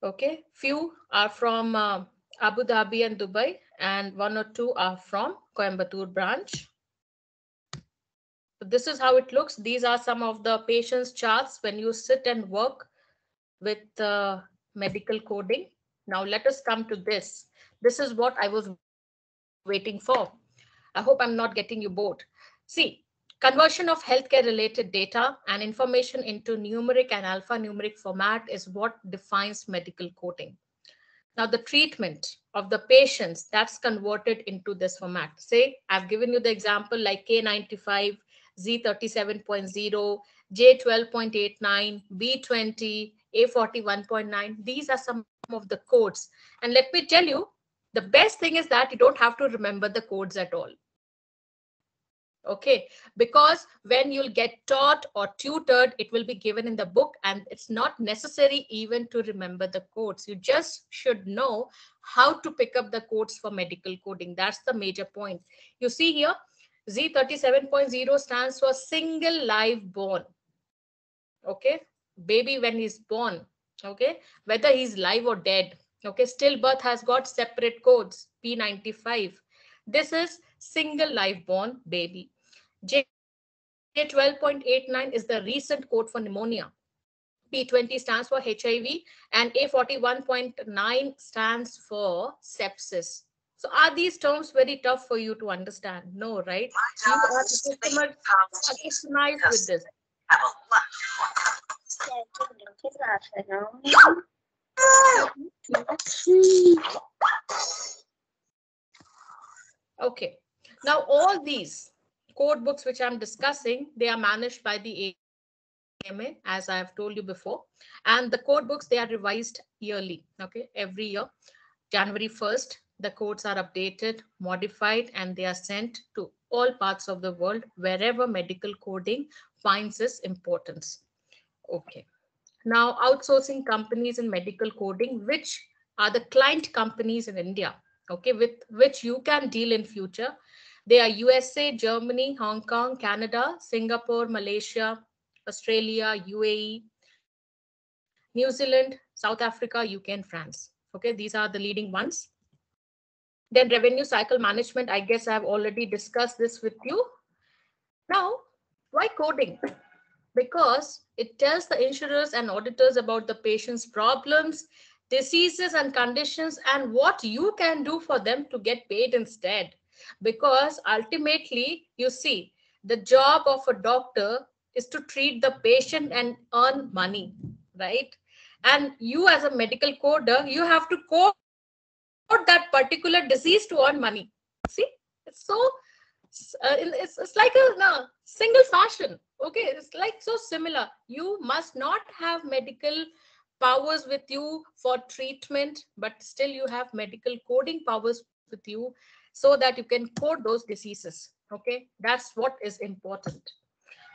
B: Okay, few are from Abu Dhabi and Dubai, and one or two are from Coimbatore branch. So this is how it looks. These are some of the patient's charts when you sit and work with medical coding. Now let us come to this. This is what I was waiting for. I hope I'm not getting you bored. See, conversion of healthcare related data and information into numeric and alphanumeric format is what defines medical coding. Now, the treatment of the patients that's converted into this format. Say, I've given you the example like K95, Z37.0, J12.89, B20, A41.9. These are some of the codes. And let me tell you, the best thing is that you don't have to remember the codes at all. Okay, because when you'll get taught or tutored, it will be given in the book, and it's not necessary even to remember the codes. You just should know how to pick up the codes for medical coding. That's the major point. You see here, Z37.0 stands for single live born. Okay, baby when he's born. Okay, whether he's live or dead. Okay, stillbirth has got separate codes, P95. This is single live born baby. J12.89 is the recent code for pneumonia. P20 stands for HIV, and A41.9 stands for sepsis. So are these terms very tough for you to understand? No, right? You are customized with this. Okay. Now all these code books which I'm discussing, they are managed by the AMA, as I have told you before. And the code books, they are revised yearly, okay, every year. January 1st, the codes are updated, modified, and they are sent to all parts of the world wherever medical coding finds its importance. Okay. Now, outsourcing companies in medical coding, which are the client companies in India, okay, with which you can deal in future. They are USA, Germany, Hong Kong, Canada, Singapore, Malaysia, Australia, UAE, New Zealand, South Africa, UK, and France. Okay, these are the leading ones. Then revenue cycle management, I guess I've already discussed this with you. Now, why coding? Because it tells the insurers and auditors about the patient's problems, diseases, and conditions, and what you can do for them to get paid instead. Because ultimately, you see, the job of a doctor is to treat the patient and earn money, right? And you, as a medical coder, you have to code that particular disease to earn money. See, it's so it's like a single fashion. Okay, it's like so similar. You must not have medical powers with you for treatment, but still you have medical coding powers with you so that you can code those diseases. Okay, that's what is important.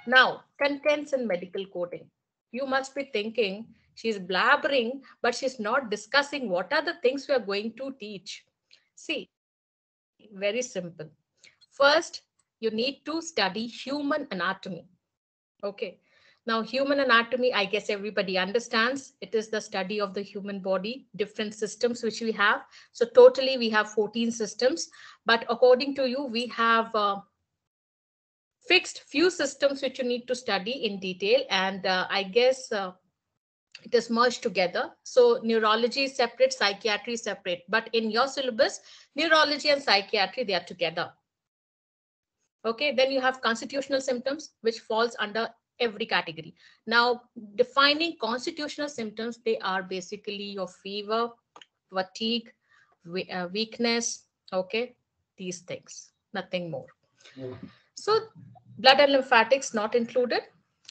B: Now, contents in medical coding. You must be thinking she's blabbering, but she's not discussing what are the things we are going to teach. See, very simple. First, you need to study human anatomy. Okay. Now, human anatomy, I guess everybody understands. It is the study of the human body, different systems which we have. So totally we have 14 systems. But according to you, we have fixed few systems which you need to study in detail. And I guess it is merged together. So neurology is separate, psychiatry is separate. But in your syllabus, neurology and psychiatry, they are together. Okay, then you have constitutional symptoms, which falls under every category. Now, defining constitutional symptoms, they are basically your fever, fatigue, weakness, okay, these things, nothing more. So blood and lymphatics not included.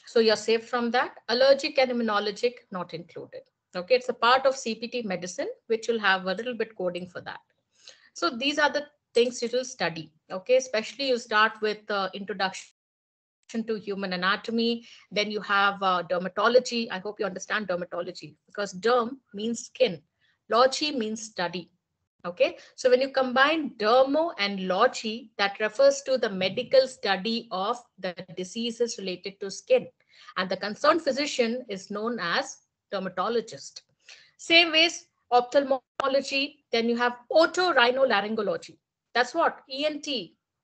B: So you're safe from that. Allergic and immunologic not included. Okay, it's a part of CPT medicine, which will have a little bit coding for that. So these are the things you will study. Okay, especially you start with introduction to to human anatomy. Then you have dermatology. I hope you understand dermatology, because derm means skin, logy means study. Okay, so when you combine dermo and logy, that refers to the medical study of the diseases related to skin, and the concerned physician is known as dermatologist. Same ways, ophthalmology. Then you have otorhinolaryngology. That's what ENT.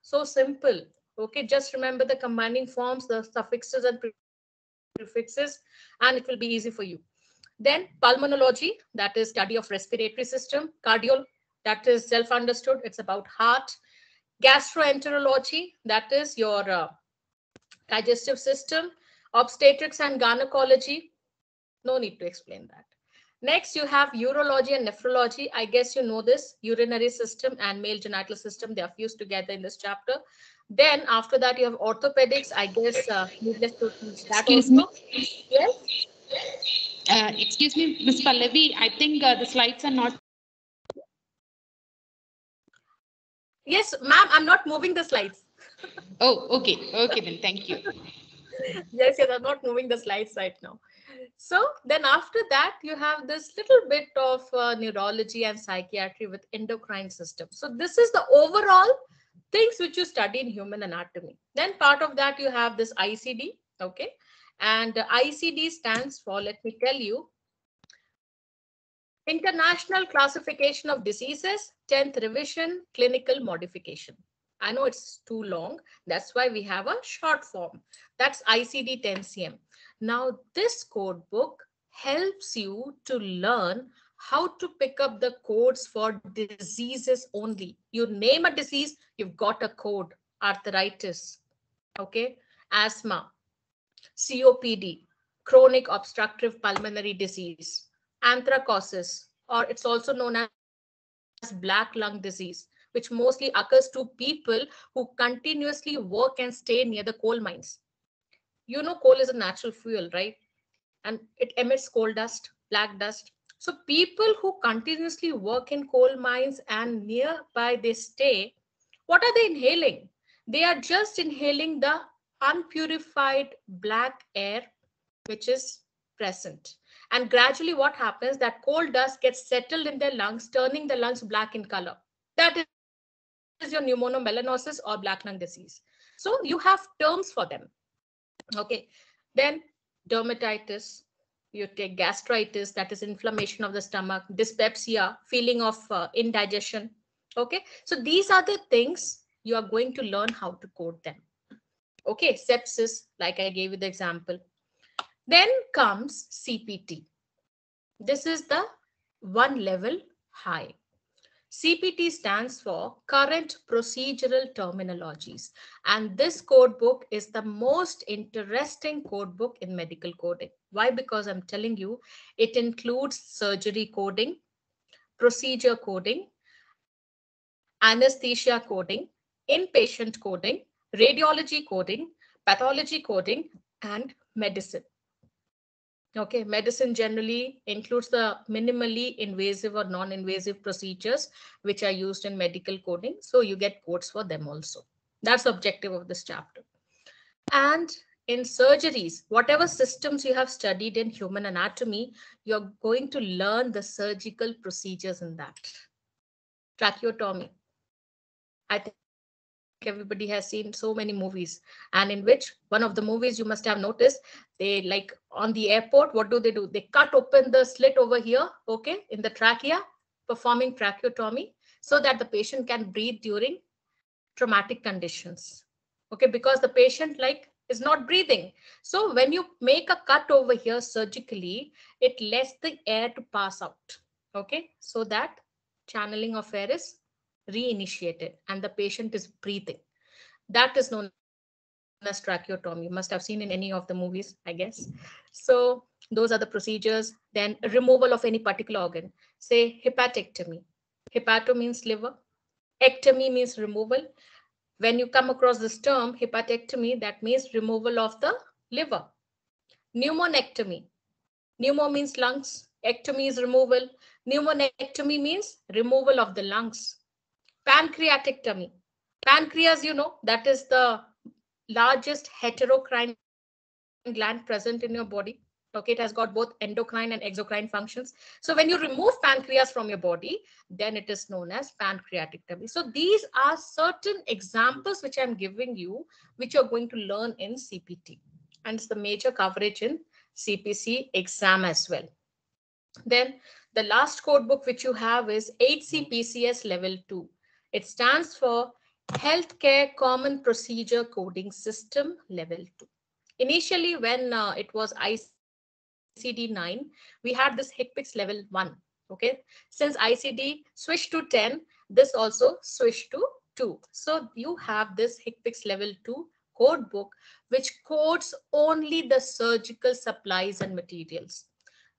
B: So simple. Okay, just remember the combining forms, the suffixes and prefixes, and it will be easy for you. Then pulmonology, that is study of respiratory system. Cardio, that is self-understood. It's about heart. Gastroenterology, that is your digestive system. Obstetrics and gynecology, no need to explain that. Next, you have urology and nephrology. I guess you know this. Urinary system and male genital system, they are fused together in this chapter. Then after that, you have orthopedics. I guess needless to teach that
C: Excuse
B: also.
C: me.
B: Yes.
C: Excuse me, Ms. Pallavi. I think the slides are not.
B: Yes, ma'am, I'm not moving the slides.
C: Oh, okay. Okay, then. Thank you.
B: Yes, I'm not moving the slides right now. So then after that, you have this little bit of neurology and psychiatry with endocrine system. So this is the overall things which you study in human anatomy. Then part of that, you have this ICD. Okay. And ICD stands for, let me tell you, International Classification of Diseases, 10th Revision, Clinical Modification. I know it's too long. That's why we have a short form. That's ICD-10-Cm. Now, this code book helps you to learn how to pick up the codes for diseases only. You name a disease, you've got a code. Arthritis, okay, asthma, COPD, chronic obstructive pulmonary disease, anthracosis, or it's also known as black lung disease, which mostly occurs to people who continuously work and stay near the coal mines. You know, coal is a natural fuel, right? And it emits coal dust, black dust. So people who continuously work in coal mines and nearby they stay, what are they inhaling? They are just inhaling the unpurified black air which is present. And gradually what happens, that coal dust gets settled in their lungs, turning the lungs black in color. That is your pneumonomelanosis or black lung disease. So you have terms for them. Okay. Then dermatitis, you take gastritis, that is inflammation of the stomach, dyspepsia, feeling of indigestion. Okay. So these are the things you are going to learn how to code them. Okay. Sepsis, like I gave you the example. Then comes CPT. This is the one level high. CPT stands for Current Procedural Terminologies. And this code book is the most interesting code book in medical coding. Why? Because I'm telling you, it includes surgery coding, procedure coding, anesthesia coding, inpatient coding, radiology coding, pathology coding, and medicine. Okay, medicine generally includes the minimally invasive or non-invasive procedures which are used in medical coding. So you get codes for them also. That's the objective of this chapter. And in surgeries, whatever systems you have studied in human anatomy, you're going to learn the surgical procedures in that. Tracheotomy. I think everybody has seen so many movies, and in which one of the movies you must have noticed, they like on the airport, what do? They cut open the slit over here, okay, in the trachea, performing tracheotomy so that the patient can breathe during traumatic conditions. Okay, because the patient like is not breathing. So when you make a cut over here surgically, it lets the air to pass out. Okay, so that channeling of air is reinitiated and the patient is breathing. That is known as tracheotomy. You must have seen in any of the movies, I guess. So those are the procedures. Then removal of any particular organ, say hepatectomy. Hepato means liver. Ectomy means removal. When you come across this term hepatectomy, that means removal of the liver. Pneumonectomy. Pneumo means lungs. Ectomy is removal. Pneumonectomy means removal of the lungs. Pancreatectomy. Pancreas, you know, that is the largest heterocrine gland present in your body. Okay, it has got both endocrine and exocrine functions. So when you remove pancreas from your body, then it is known as pancreatic So these are certain examples which I'm giving you, which you're going to learn in CPT. And it's the major coverage in CPC exam as well. Then the last code book which you have is Hcpcs Level 2. It stands for Healthcare Common Procedure Coding System Level 2. Initially, when it was ICD-9, we had this Hcpcs Level 1. Okay, since ICD switched to 10, this also switched to 2. So you have this Hcpcs Level 2 code book, which codes only the surgical supplies and materials.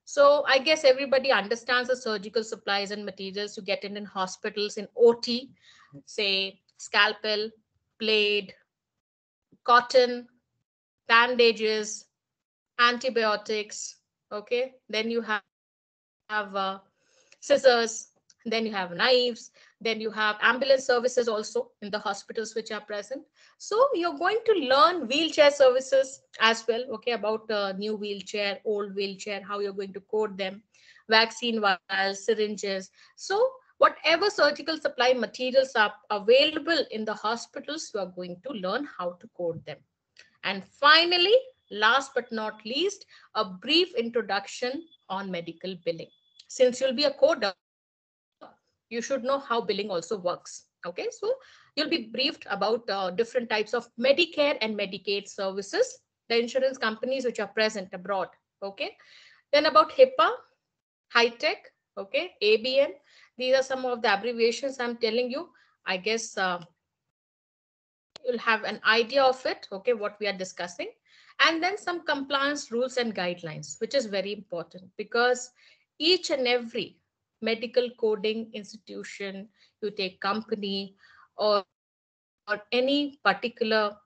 B: So I guess everybody understands the surgical supplies and materials you get in hospitals in OT, say scalpel, blade, cotton, bandages, antibiotics. Okay, then you have scissors, then you have knives, then you have ambulance services also in the hospitals which are present. So you're going to learn wheelchair services as well, okay, about new wheelchair, old wheelchair, how you're going to code them, vaccine vials, syringes. So whatever surgical supply materials are available in the hospitals, you are going to learn how to code them. And finally, last but not least, a brief introduction on medical billing. Since you'll be a coder, you should know how billing also works. Okay, so you'll be briefed about different types of Medicare and Medicaid services, the insurance companies which are present abroad. Okay, then about HIPAA, high-tech, okay, ABN. These are some of the abbreviations I'm telling you. I guess you'll have an idea of it, okay, what we are discussing. And then some compliance rules and guidelines, which is very important because each and every medical coding institution, you take company or any particular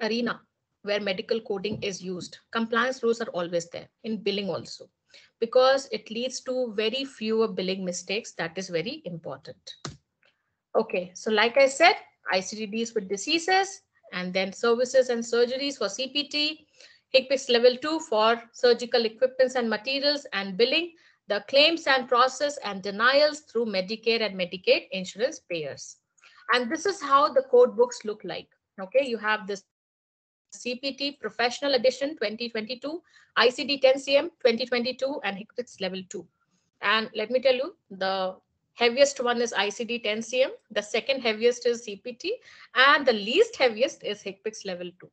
B: arena where medical coding is used, compliance rules are always there in billing also, because it leads to very fewer billing mistakes. That is very important. Okay, so like I said, ICDs with diseases, and then services and surgeries for CPT, Hcpcs Level 2 for surgical equipments and materials, and billing, the claims and process and denials through Medicare and Medicaid insurance payers. And this is how the code books look like. Okay, you have this CPT Professional Edition 2022, Icd-10-Cm 2022, and Hcpcs Level 2. And let me tell you, the heaviest one is Icd-10-Cm, the second heaviest is CPT, and the least heaviest is Hcpcs Level 2.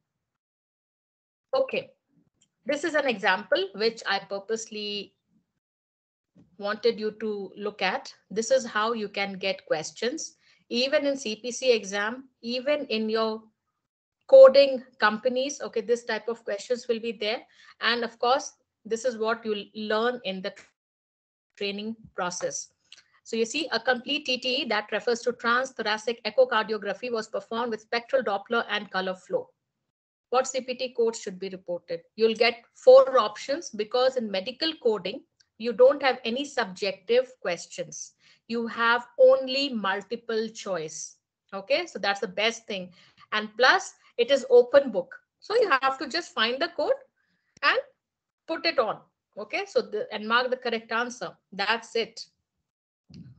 B: Okay, this is an example which I purposely wanted you to look at. This is how you can get questions, even in CPC exam, even in your coding companies. Okay, this type of questions will be there. And of course, this is what you'll learn in the training process. So you see, a complete TTE that refers to transthoracic echocardiography was performed with spectral Doppler and color flow. What CPT codes should be reported? You'll get 4 options because in medical coding, you don't have any subjective questions. You have only multiple choice. Okay, so that's the best thing. And plus, it is open book. So you have to just find the code and put it on. Okay, so and mark the correct answer. That's it.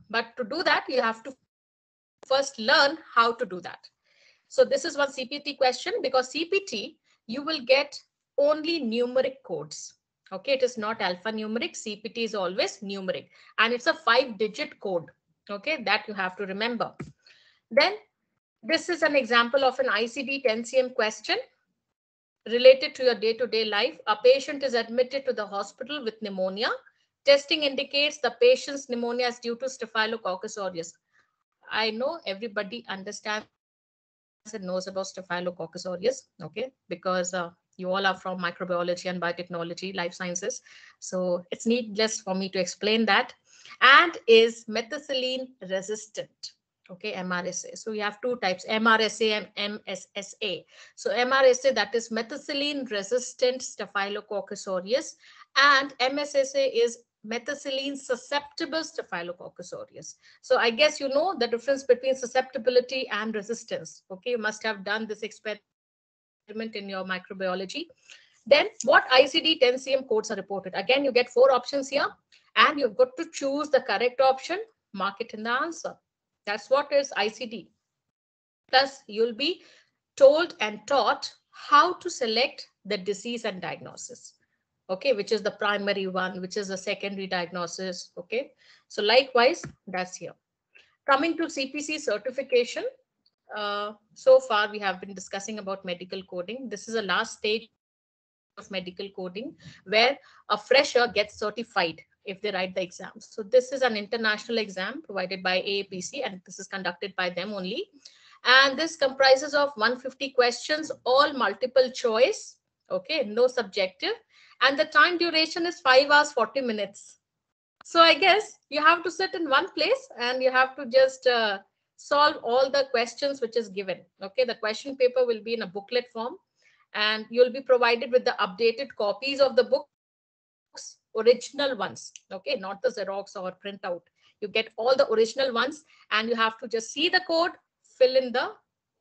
B: But to do that, you have to first learn how to do that. So this is one CPT question, because CPT, you will get only numeric codes. Okay, it is not alphanumeric. CPT is always numeric, and it's a 5-digit code. Okay, that you have to remember. Then this is an example of an Icd-10-Cm question related to your day-to-day life. A patient is admitted to the hospital with pneumonia. Testing indicates the patient's pneumonia is due to Staphylococcus aureus. I know everybody understands and knows about Staphylococcus aureus, okay, because you all are from microbiology and biotechnology, life sciences. So it's needless for me to explain that. And is methicillin resistant. Okay, MRSA. So we have 2 types, MRSA and MSSA. So MRSA, that is methicillin resistant Staphylococcus aureus, and MSSA is methicillin susceptible Staphylococcus aureus. So I guess you know the difference between susceptibility and resistance. Okay, you must have done this experiment in your microbiology. Then what ICD-10-Cm codes are reported? Again, you get 4 options here, and you've got to choose the correct option, mark it in the answer. That's what is ICD. Plus, you'll be told and taught how to select the disease and diagnosis. Okay, which is the primary one, which is the secondary diagnosis. Okay, so likewise, that's here. Coming to CPC certification, so far we have been discussing about medical coding. This is the last stage of medical coding where a fresher gets certified if they write the exam. So this is an international exam provided by AAPC, and this is conducted by them only. And this comprises of 150 questions, all multiple choice. Okay, no subjective. And the time duration is 5 hours, 40 minutes. So I guess you have to sit in one place and you have to just solve all the questions which is given. Okay, the question paper will be in a booklet form, and you'll be provided with the updated copies of the books, original ones. Okay, not the Xerox or printout. You get all the original ones, and you have to just see the code, fill in the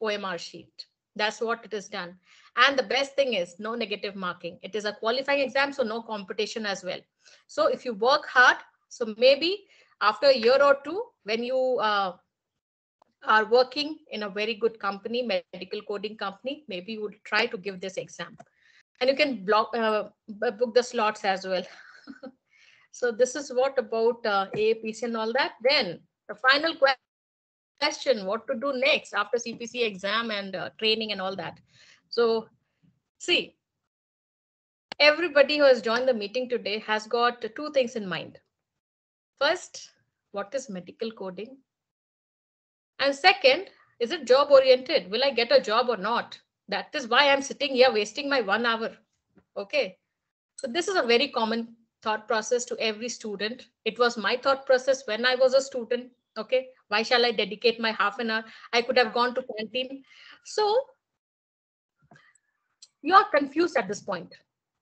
B: OMR sheet. That's what it is done. And the best thing is no negative marking. It is a qualifying exam, so no competition as well. So if you work hard, so maybe after a year or two, when you are working in a very good company, medical coding company, maybe you would try to give this exam. And you can book the slots as well. So this is what about AAPC and all that. Then the final question, what to do next after CPC exam and training and all that. So see, everybody who has joined the meeting today has got 2 things in mind. First, what is medical coding? And second, is it job oriented? Will I get a job or not? That is why I'm sitting here wasting my 1 hour. Okay. So this is a very common thought process to every student. It was my thought process when I was a student. Okay. Why shall I dedicate my half an hour? I could have gone to canteen. So you are confused at this point.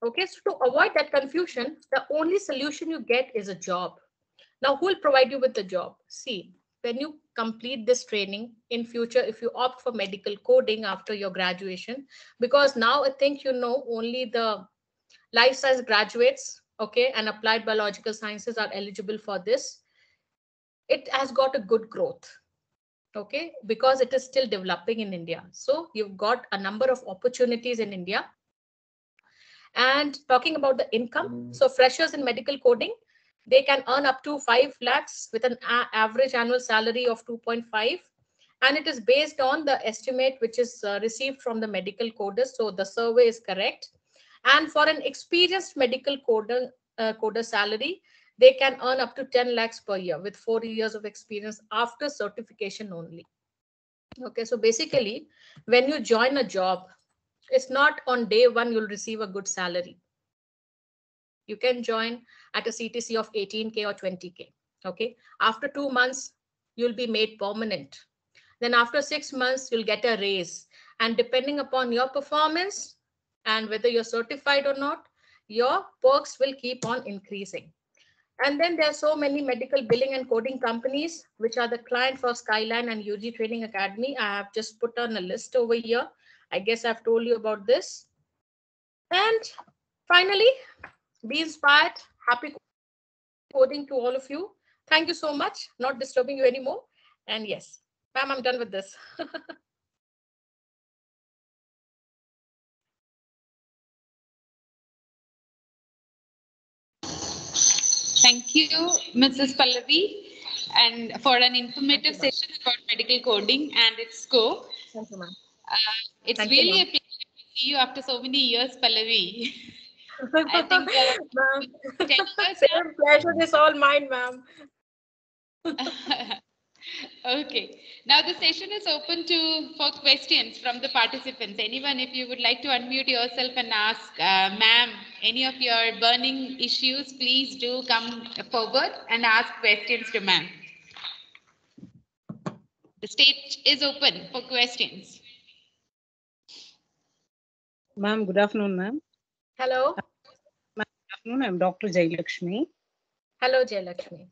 B: Okay. So to avoid that confusion, the only solution you get is a job. Now, who will provide you with the job? See, when you complete this training in future, if you opt for medical coding after your graduation, because now I think you know only the life science graduates, okay, and applied biological sciences are eligible for this. It has got a good growth, okay, because it is still developing in India. So you've got a number of opportunities in India. And talking about the income, so freshers in medical coding, they can earn up to 5 lakhs with an average annual salary of 2.5. And it is based on the estimate which is received from the medical coders. So the survey is correct. And for an experienced medical coder salary, they can earn up to 10 lakhs per year with 4 years of experience after certification only. Okay, so basically, when you join a job, it's not on day one you'll receive a good salary. You can join at a CTC of 18K or 20K. Okay, after 2 months, you'll be made permanent. Then after 6 months, you'll get a raise. And depending upon your performance and whether you're certified or not, your perks will keep on increasing. And then there are so many medical billing and coding companies, which are the client for Skyline and UG Training Academy. I have just put on a list over here. I guess I've told you about this. And finally, be inspired. Happy coding to all of you. Thank you so much. Not disturbing you anymore. And yes, ma'am, I'm done with this.
C: Thank you, Mrs. Pallavi, and for an informative session about medical coding and its scope.
B: Thank you, ma'am.
C: It's really a pleasure to see you after so many years, Pallavi. I think
B: same pleasure is all mine, ma'am.
C: Okay. Now the session is open for questions from the participants. Anyone, if you would like to unmute yourself and ask, ma'am, any of your burning issues, please do come forward and ask questions to ma'am. The stage is open for questions.
E: Ma'am, good afternoon, ma'am.
B: Hello.
E: Good afternoon. I'm Dr. Jailakshmi.
B: Hello, Jayalakshmi.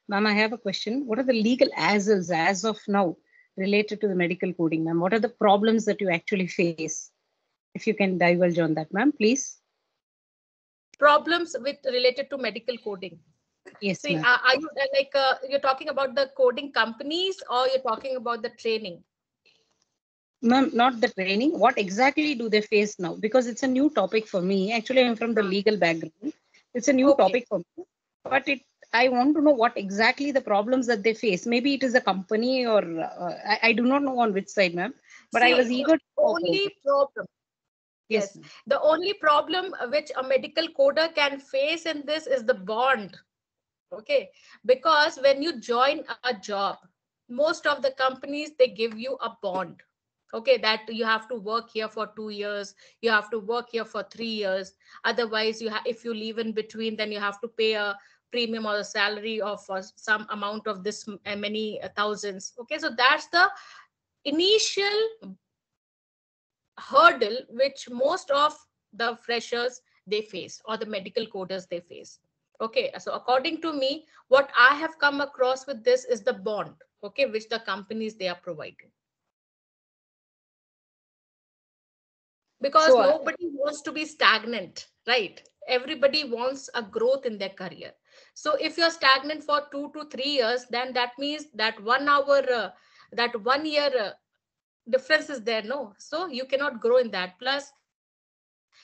E: Ma'am, I have a question. What are the legal hassles as of now related to the medical coding, ma'am? What are the problems that you actually face? If you can divulge on that, ma'am, please.
B: Problems with related to medical coding.
E: Yes,
B: See,
E: ma'am.
B: are you you're talking about the coding companies or you're talking about the training?
E: Ma'am, not the training. What exactly do they face now? Because it's a new topic for me. Actually, I'm from the legal background. It's a new topic for me. But I want to know what exactly the problems that they face. Maybe it is a company or I do not know on which side, ma'am. But
B: See,
E: I was eager to know about
B: only
E: it.
B: problem.
E: Yes,
B: Yes, the only problem which a medical coder can face in this is the bond. Okay, because when you join a job, most of the companies, they give you a bond. Okay, that you have to work here for 2 years, you have to work here for 3 years. Otherwise, if you leave in between, then you have to pay a premium or a salary of some amount of this many thousands. Okay, so that's the initial hurdle which most of the freshers they face, or the medical coders they face. Okay, so according to me, what I have come across with this is the bond, okay, which the companies they are providing. Because
E: So,
B: nobody wants to be stagnant, right? Everybody wants a growth in their career. So if you're stagnant for 2 to 3 years, then that means that 1 hour, that 1 year difference is there, no? So you cannot grow in that. Plus,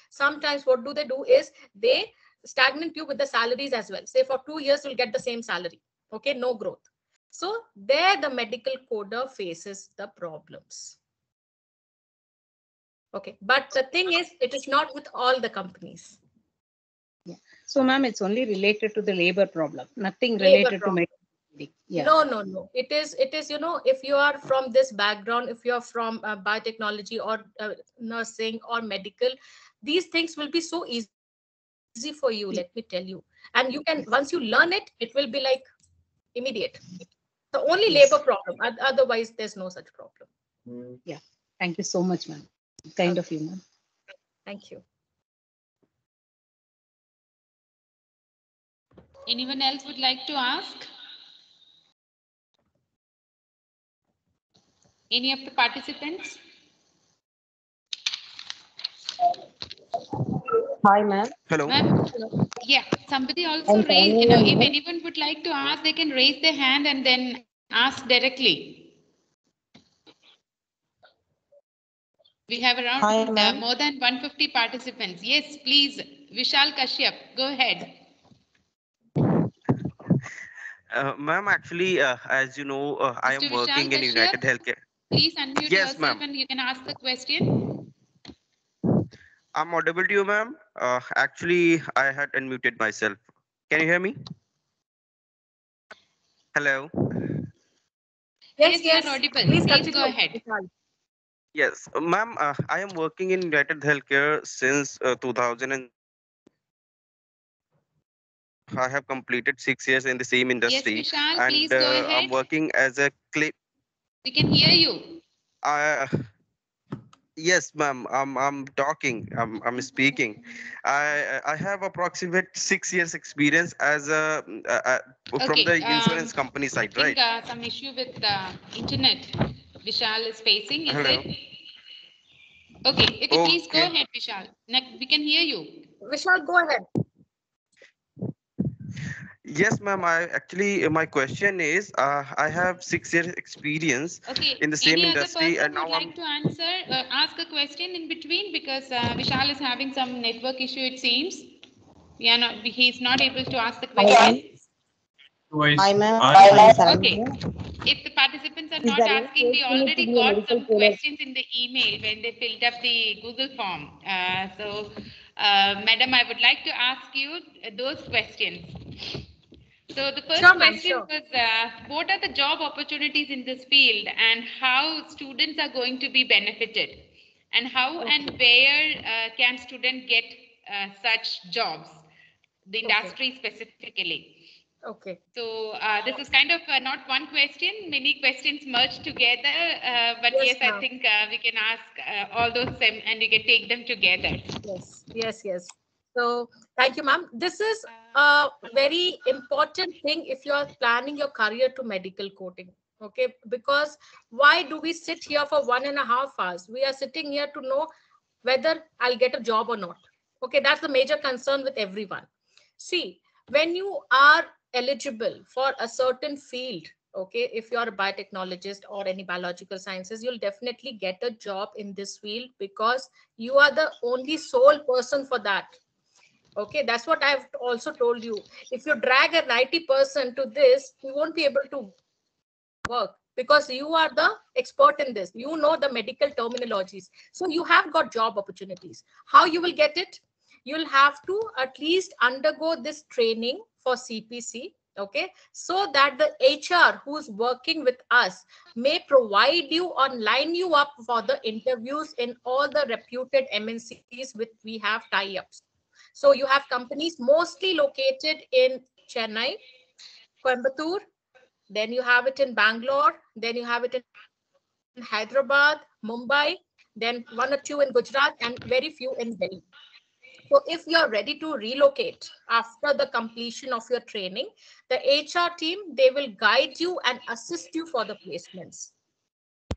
B: sometimes what do is they stagnate you with the salaries as well. Say for 2 years, you'll get the same salary. Okay, no growth. So there the medical coder faces the problems. Okay, but the thing is, it is not with all the companies.
E: yeah. So, ma'am, it's only related to the labor problem, nothing related to medical coding. Yeah.
B: No. It is, if you are from this background, if you are from biotechnology or nursing or medical, these things will be so easy for you, let me tell you. And you can, once you learn it, it will be like immediate. The only labor problem. Otherwise, there's no such problem.
E: Yeah. Thank you so much, ma'am. Kind of you, ma'am.
B: Thank you.
C: Anyone else would like to ask? Any of the participants?
F: Hi, ma'am.
G: Hello.
C: Yeah, somebody also raised, if anyone would like to ask, they can raise their hand and then ask directly. We have around more than 150 participants. Yes, please, Vishal Kashyap, go ahead.
G: Ma'am, actually, as you know, I am working in United Healthcare.
C: Please unmute yourself and you can ask the question.
G: I'm audible to you, ma'am. Actually, I had unmuted myself. Can you hear me? Hello.
C: Yes, you are audible. Please go ahead.
G: Yes, ma'am. I am working in United Healthcare since 2000. And I have completed 6 years in the same industry.
C: Yes, Vishal,
G: and
C: please go ahead.
G: I'm working as a clip.
C: We can hear you.
G: Yes, ma'am. I'm talking. I'm speaking. I have approximate 6 years experience as a from the insurance company side,
C: I think,
G: right?
C: Some issue with the internet Vishal is facing. Is
G: Hello.
C: it? Okay, please go ahead, Vishal. We can hear you.
B: Vishal, go ahead.
G: Yes, ma'am. My question is, I have 6 years experience in the same industry, and now
C: would like to answer, ask a question in between, because Vishal is having some network issue, it seems. He's not able to ask the question.
F: Hi, ma'am.
C: Okay. If the participants are not asking, we already got some questions in the email when they filled up the Google form. Madam, I would like to ask you those questions. So the first question was, what are the job opportunities in this field and how students are going to be benefited? And how and where can students get such jobs, the industry specifically?
B: Okay.
C: So this is kind of not one question, many questions merged together. But yes, I think we can ask all those and we can take them together.
B: Yes. So thank you, ma'am. This is a very important thing if you are planning your career to medical coding. Okay, because why do we sit here for 1.5 hours? We are sitting here to know whether I'll get a job or not. Okay, that's the major concern with everyone. See, when you are eligible for a certain field, okay, if you're a biotechnologist or any biological sciences, you'll definitely get a job in this field because you are the only sole person for that. Okay, that's what I've also told you. If you drag a 90% to this, you won't be able to work because you are the expert in this. You know the medical terminologies. So you have got job opportunities. How you will get it? You'll have to at least undergo this training for CPC. Okay, so that the HR who's working with us may provide you or line you up for the interviews in all the reputed MNCs with we have tie-ups. So you have companies mostly located in Chennai, Coimbatore, then you have it in Bangalore, then you have it in Hyderabad, Mumbai, then one or two in Gujarat, and very few in Delhi. So if you're ready to relocate after the completion of your training, the HR team, they will guide you and assist you for the placements.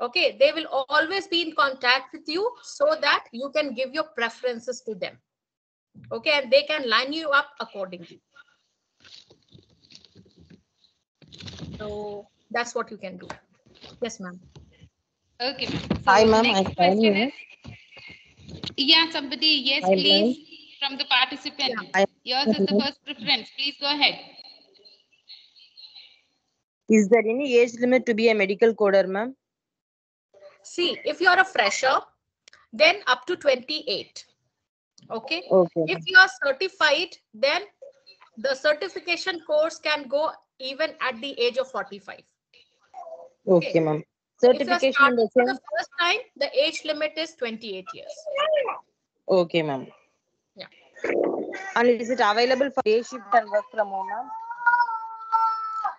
B: Okay, they will always be in contact with you so that you can give your preferences to them. Okay, and they can line you up accordingly. So that's what you can do. Yes, ma'am.
C: Okay, ma'am. So
F: Hi, ma'am.
C: next question is, yeah, somebody, yes,
F: Hi,
C: please, from the participant.
F: Yeah.
C: Yours is the first preference. Please go ahead.
F: Is there any age limit to be a medical coder, ma'am?
B: See, if you're a fresher, then up to 28. Okay. If you are certified, then the certification course can go even at the age of 45.
F: Okay, ma'am.
B: If you're
F: Certification
B: starting for the first time, the age limit is 28 years.
F: Okay, ma'am.
B: Yeah.
F: And is it available for day shift and work from home, ma'am?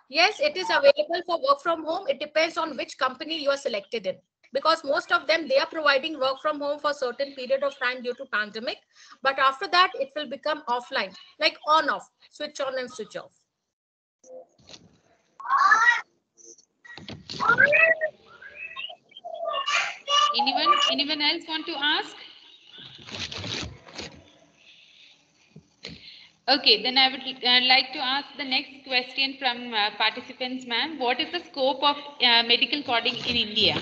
B: Yes, it is available for work from home. It depends on which company you are selected in. Because most of them, they are providing work from home for a certain period of time due to pandemic. But after that, it will become offline, like on off, switch on and switch off.
C: Anyone else want to ask? Okay, then I would like to ask the next question from participants, ma'am. What is the scope of medical coding in India?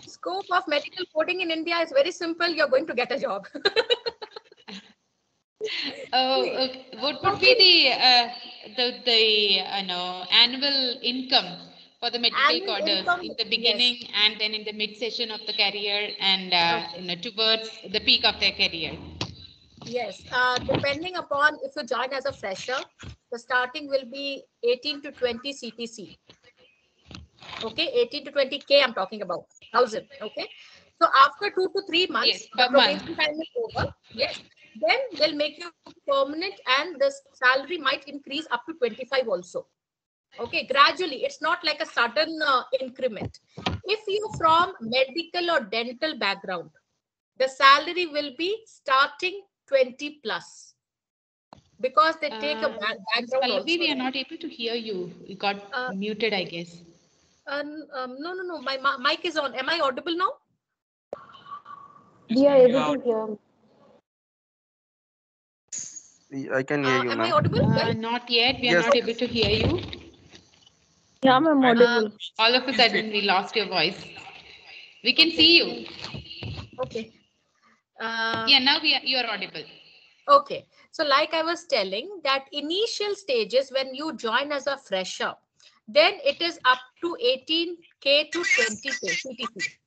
B: Scope of medical coding in India is very simple. You're going to get a job.
C: What would be the annual income for the medical coders in the beginning, yes, and then in the mid session of the career and towards the peak of their career?
B: Yes, depending upon if you join as a fresher, the starting will be 18 to 20 CTC. Okay, 18 to 20K I'm talking about, 1,000. Okay, so after 2 to 3 months,
C: yes,
B: the probation time is over. Yes, then they'll make you permanent and the salary might increase up to 25 also. Okay, gradually, it's not like a sudden increment. If you're from medical or dental background, the salary will be starting 20 plus because they take a background also.
C: We are not able to hear you. You got muted, I guess.
B: No. My mic is on. Am I audible now?
F: We are able to hear.
G: I can hear you,
B: am I audible?
C: Not yet. We are not able to hear you.
F: Yeah, I'm audible.
C: All of a sudden, we lost your voice. We can see you.
B: Okay.
C: Yeah, now you are audible.
B: Okay. So like I was telling, that initial stages when you join as a fresher, then it is up to 18K to 20K CTC.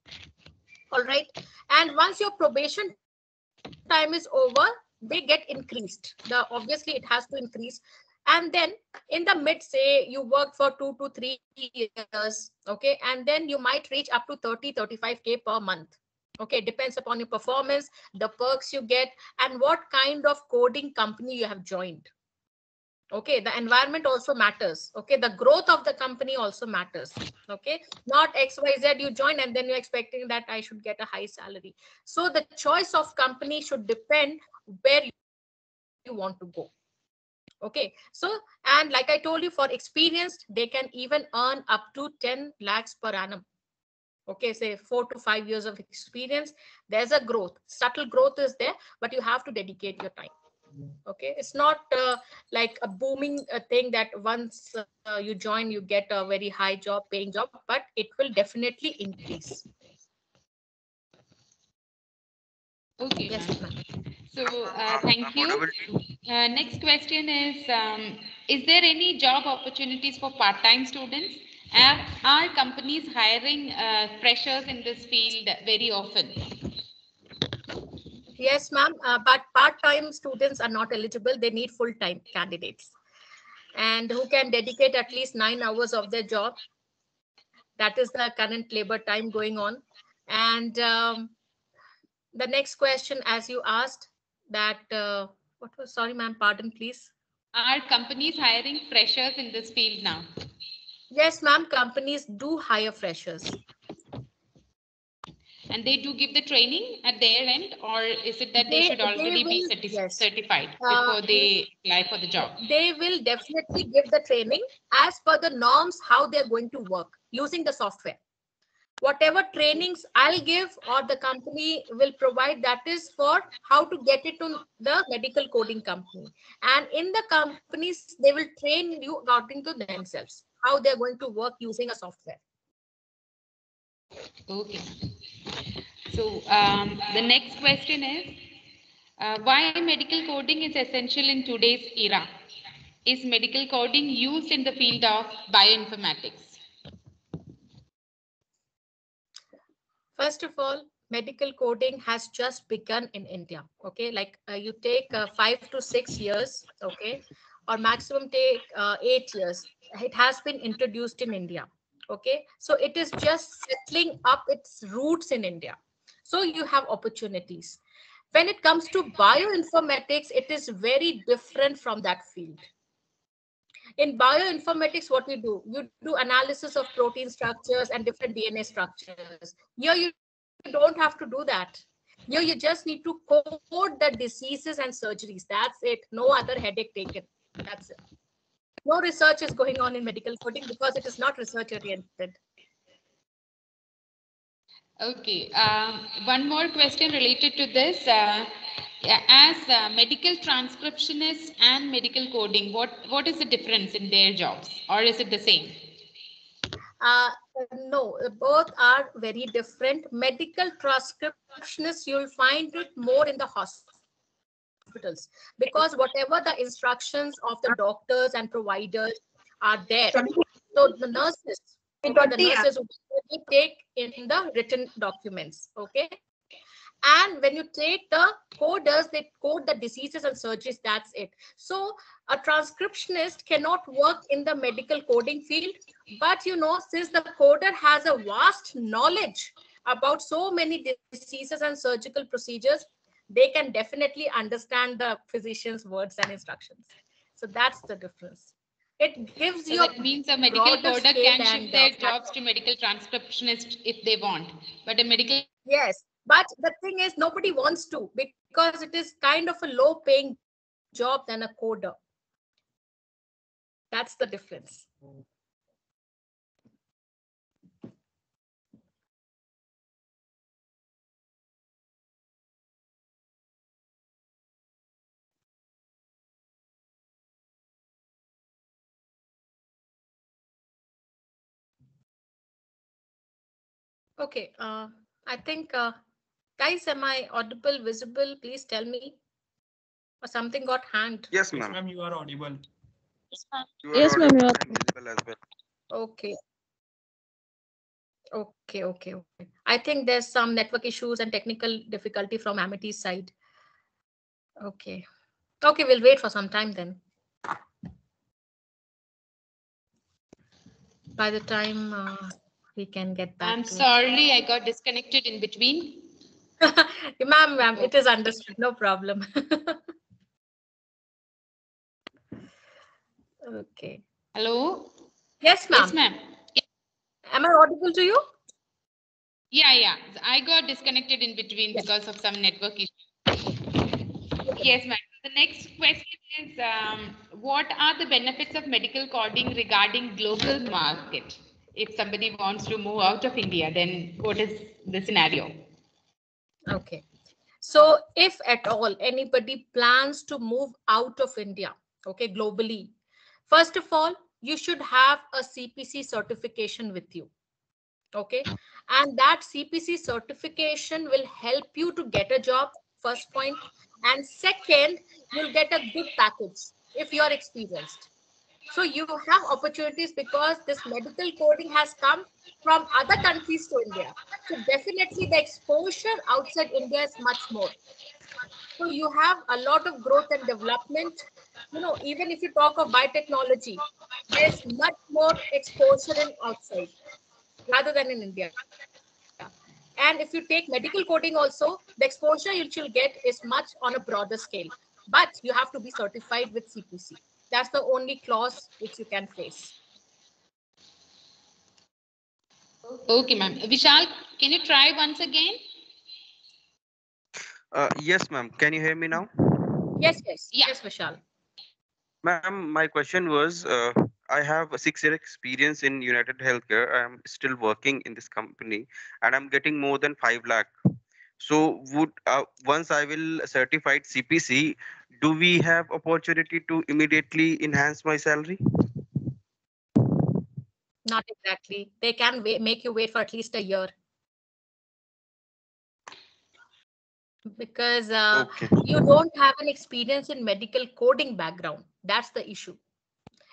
B: All right. And once your probation time is over, they get increased. Obviously it has to increase. And then in the mid, say you work for 2 to 3 years, okay, and then you might reach up to 30-35K per month. Okay, depends upon your performance, the perks you get, and what kind of coding company you have joined. Okay, the environment also matters. Okay, the growth of the company also matters. Okay, not XYZ you join and then you're expecting that I should get a high salary. So the choice of company should depend where you want to go. Okay, so, and like I told you, for experienced, they can even earn up to 10 lakhs per annum. Okay, say 4 to 5 years of experience. There's a growth, subtle growth is there, but you have to dedicate your time. Okay, it's not like a booming thing that once you join, you get a very high job, paying job, but it will definitely increase.
C: Okay.
B: Yes, ma'am.
C: So thank you. Next question is there any job opportunities for part-time students? Are companies hiring freshers in this field very often?
B: Yes, ma'am. But part-time students are not eligible. They need full-time candidates, and who can dedicate at least 9 hours of their job. That is the current labor time going on. And the next question, as you asked, that what was, sorry, ma'am, pardon, please.
C: Are companies hiring freshers in this field now?
B: Yes, ma'am. Companies do hire freshers.
C: And they do give the training at their end, or is it that they should already be certified before they apply for the job?
B: They will definitely give the training as per the norms, how they're going to work using the software. Whatever trainings I'll give or the company will provide, that is for how to get it to the medical coding company. And in the companies, they will train you according to themselves, how they're going to work using a software.
C: Okay. So the next question is, why medical coding is essential in today's era? Is medical coding used in the field of bioinformatics?
B: First of all, medical coding has just begun in India. Okay, like you take 5 to 6 years, okay, or maximum take 8 years. It has been introduced in India. Okay, so it is just settling up its roots in India. So you have opportunities. When it comes to bioinformatics, it is very different from that field. In bioinformatics, what we do, you do analysis of protein structures and different DNA structures. Here, you don't have to do that. Here, you just need to code the diseases and surgeries. That's it. No other headache taken. That's it. No research is going on in medical coding because it is not research oriented.
C: Okay. One more question related to this. As medical transcriptionists and medical coding, what is the difference in their jobs, or is it the same?
B: No, both are very different. Medical transcriptionists, you'll find it more in the hospitals, because whatever the instructions of the doctors and providers are there, so the nurses will take in the written documents. Okay. And when you take the coders, they code the diseases and surgeries, that's it. So a transcriptionist cannot work in the medical coding field, but you know, since the coder has a vast knowledge about so many diseases and surgical procedures, they can definitely understand the physician's words and instructions. So that's the difference. It gives you.
C: That means a medical coder can shift their jobs to medical transcriptionist if they want, but a medical.
B: Yes, but the thing is, nobody wants to, because it is kind of a low-paying job than a coder. That's the difference. Okay, I think, guys, am I audible, visible? Please tell me. Or something got hanged.
G: Yes, ma'am.
H: Ma'am, you are audible.
E: Yes, ma'am.
G: You are visible as well.
B: Okay. Okay. I think there's some network issues and technical difficulty from Amity's side. Okay, we'll wait for some time then. By the time we can get back.
C: I'm sorry, I got disconnected in between.
B: Ma'am, it is understood. No problem. Okay.
C: Hello?
B: Yes, ma'am.
C: Yes, ma'am.
B: Am I audible to you?
C: Yeah. I got disconnected in between because of some network issue. Yes, ma'am. The next question is, what are the benefits of medical coding regarding global market? If somebody wants to move out of India, then what is the scenario?
B: Okay. So if at all anybody plans to move out of India, okay, globally, first of all, you should have a CPC certification with you. Okay. And that CPC certification will help you to get a job, first point. And second, you'll get a good package if you're experienced. So you have opportunities because this medical coding has come from other countries to India. So definitely the exposure outside India is much more. So you have a lot of growth and development. You know, even if you talk of biotechnology, there's much more exposure in outside rather than in India. And if you take medical coding also, the exposure you will get is much on a broader scale. But you have to be certified with CPC. That's the only clause which you can face.
C: Okay, ma'am. Vishal, can you try once again?
G: Yes, ma'am. Can you hear me now?
B: Yes,
C: Yeah.
B: yes, Vishal.
G: Ma'am, my question was, I have a 6-year experience in United Healthcare. I'm still working in this company, and I'm getting more than 5 lakh. So, would once I will certified CPC, do we have opportunity to immediately enhance my salary?
B: Not exactly. They can make you wait for at least a year. Because
G: Okay.
B: you don't have an experience in medical coding background. That's the issue.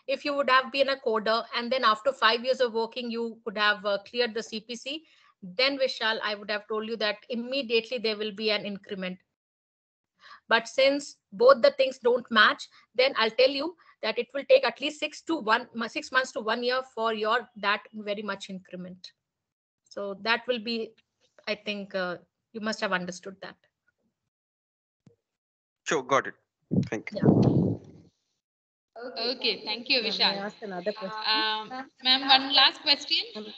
B: If you would have been a coder and then after 5 years of working, you could have cleared the CPC, then Vishal, I would have told you that immediately there will be an increment. But since both the things don't match, then I'll tell you that it will take at least 6 months to 1 year for your that very much increment. So that will be, I think you must have understood that.
G: Sure, got it. Thank
B: Yeah.
G: you.
C: Okay, thank you,
E: May I
C: Vishal.
E: ask another question?
C: Ma'am, one last question.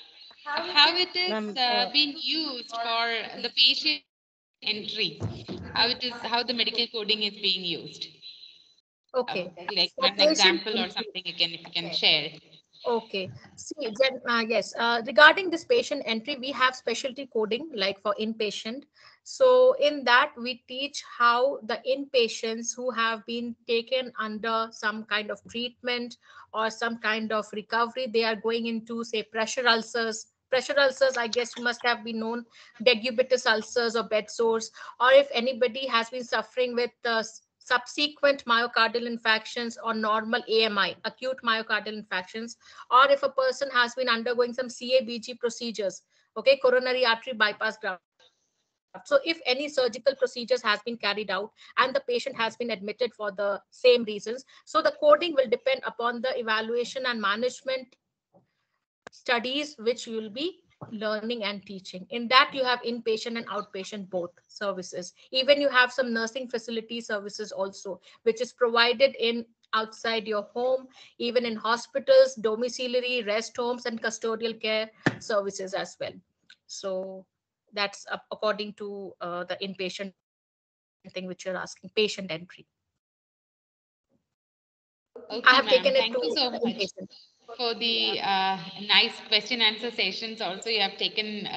C: How it is
E: Ma'am,
C: being used for the patient entry? How the medical coding is being used?
B: Okay.
C: Like
B: For
C: one
B: patient
C: example or
B: entry.
C: something if you can share.
B: Okay. See, yes. Regarding this patient entry, we have specialty coding like for inpatient. So in that, we teach how the inpatients who have been taken under some kind of treatment or some kind of recovery, they are going into, say, pressure ulcers. Pressure ulcers, I guess you must have been known, decubitus ulcers or bed sores, or if anybody has been suffering with subsequent myocardial infarctions or normal AMI, acute myocardial infarctions, or if a person has been undergoing some CABG procedures, okay, coronary artery bypass graft. So if any surgical procedures has been carried out and the patient has been admitted for the same reasons, so the coding will depend upon the evaluation and management studies which you will be learning and teaching. In that you have inpatient and outpatient both services. Even you have some nursing facility services also, which is provided in outside your home, even in hospitals, domiciliary, rest homes, and custodial care services as well. So that's according to the inpatient thing which you're asking, patient entry. I have
C: Okay,
B: taken it
C: ma'am.
B: to
C: Thank you so much
B: inpatient.
C: for the nice question answer sessions. Also, you have taken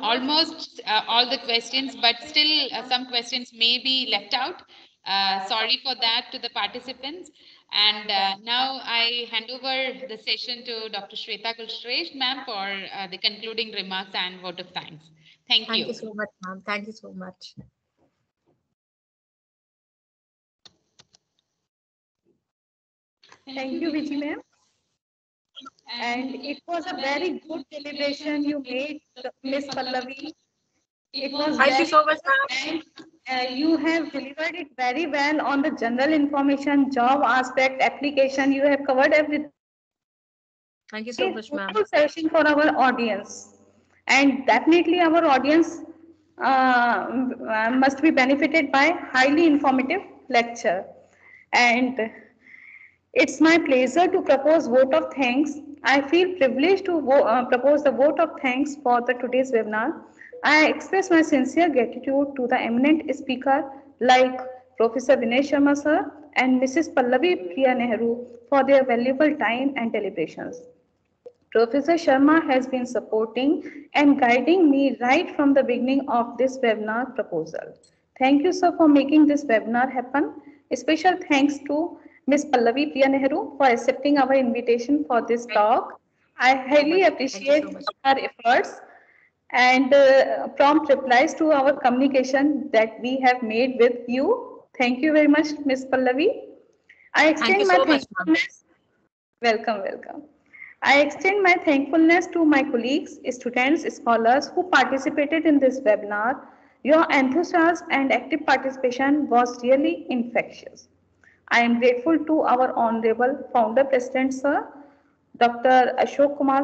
C: almost all the questions, but still some questions may be left out. Sorry for that to the participants. And now I hand over the session to Dr. Shweta Kulshresh, ma'am, for the concluding remarks and vote of thanks. Thank
B: Thank
C: you.
B: you so much, ma'am. Thank you so much.
A: Thank you, Viji ma'am. And it was a very good celebration you made, Miss Pallavi. It was
B: Thank you
A: very
B: so much,
A: good,
B: ma'am.
A: and you have delivered it very well on the general information, job aspect, application. You have covered everything.
B: Thank you so much, ma'am.
A: Fruitful session for our audience, and definitely our audience must be benefited by highly informative lecture. And it's my pleasure to propose vote of thanks. I feel privileged to propose the vote of thanks for the today's webinar. I express my sincere gratitude to the eminent speaker like Professor Vinay Sharma sir, and Mrs. Pallavi Priya Nehru for their valuable time and deliberations. Professor Sharma has been supporting and guiding me right from the beginning of this webinar proposal. Thank you, sir, for making this webinar happen. A special thanks to Ms. Pallavi Priya Nehru for accepting our invitation for this talk. I highly appreciate her efforts and prompt replies to our communication that we have made with you. Thank you very much, Ms. Pallavi. I extend my thankfulness. Welcome, welcome. I extend my thankfulness to my colleagues, students, scholars who participated in this webinar. Your enthusiasm and active participation was really infectious. I am grateful to our Honorable Founder President Sir, Dr. Ashok Kumar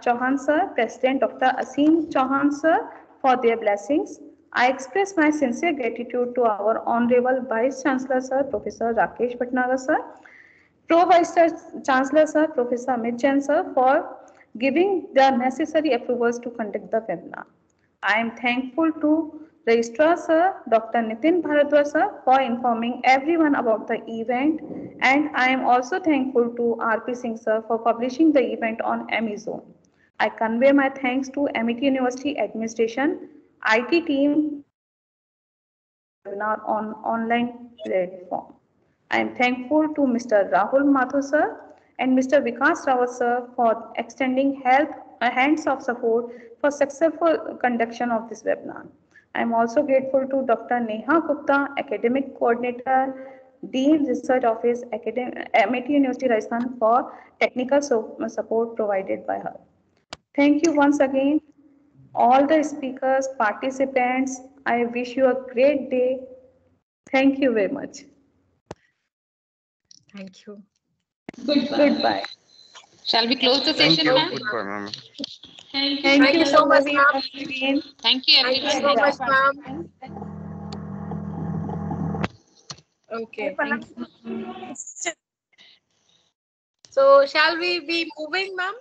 A: Chauhan Sir, President Dr. Asim Chauhan Sir for their blessings. I express my sincere gratitude to our Honorable Vice Chancellor Sir, Professor Rakesh Bhatnagar Sir, Pro Vice Chancellor Sir, Professor Amit Jain Sir for giving the necessary approvals to conduct the webinar. I am thankful to Registrar Sir, Dr. Nitin Bharadwaj Sir for informing everyone about the event, and I am also thankful to RP Singh Sir for publishing the event on Amazon. I convey my thanks to Amity University Administration, IT team webinar on online platform. I am thankful to Mr. Rahul Mathur sir and Mr. Vikas Rawat sir for extending hands of support for successful conduction of this webinar. I am also grateful to Dr. Neha Gupta, Academic Coordinator, Dean Research Office, Amity University Rajasthan for technical support provided by her. Thank you once again, all the speakers, participants. I wish you a great day. Thank you very much.
B: Thank you.
A: Goodbye.
C: Shall we close the
G: Thank
C: session,
G: you.
C: ma'am?
G: Goodbye, ma'am.
A: Thank you so much, ma'am.
C: Thank you,
B: Thank you
C: everyone.
B: so much, ma'am. Okay, thank you. So shall we be moving, ma'am?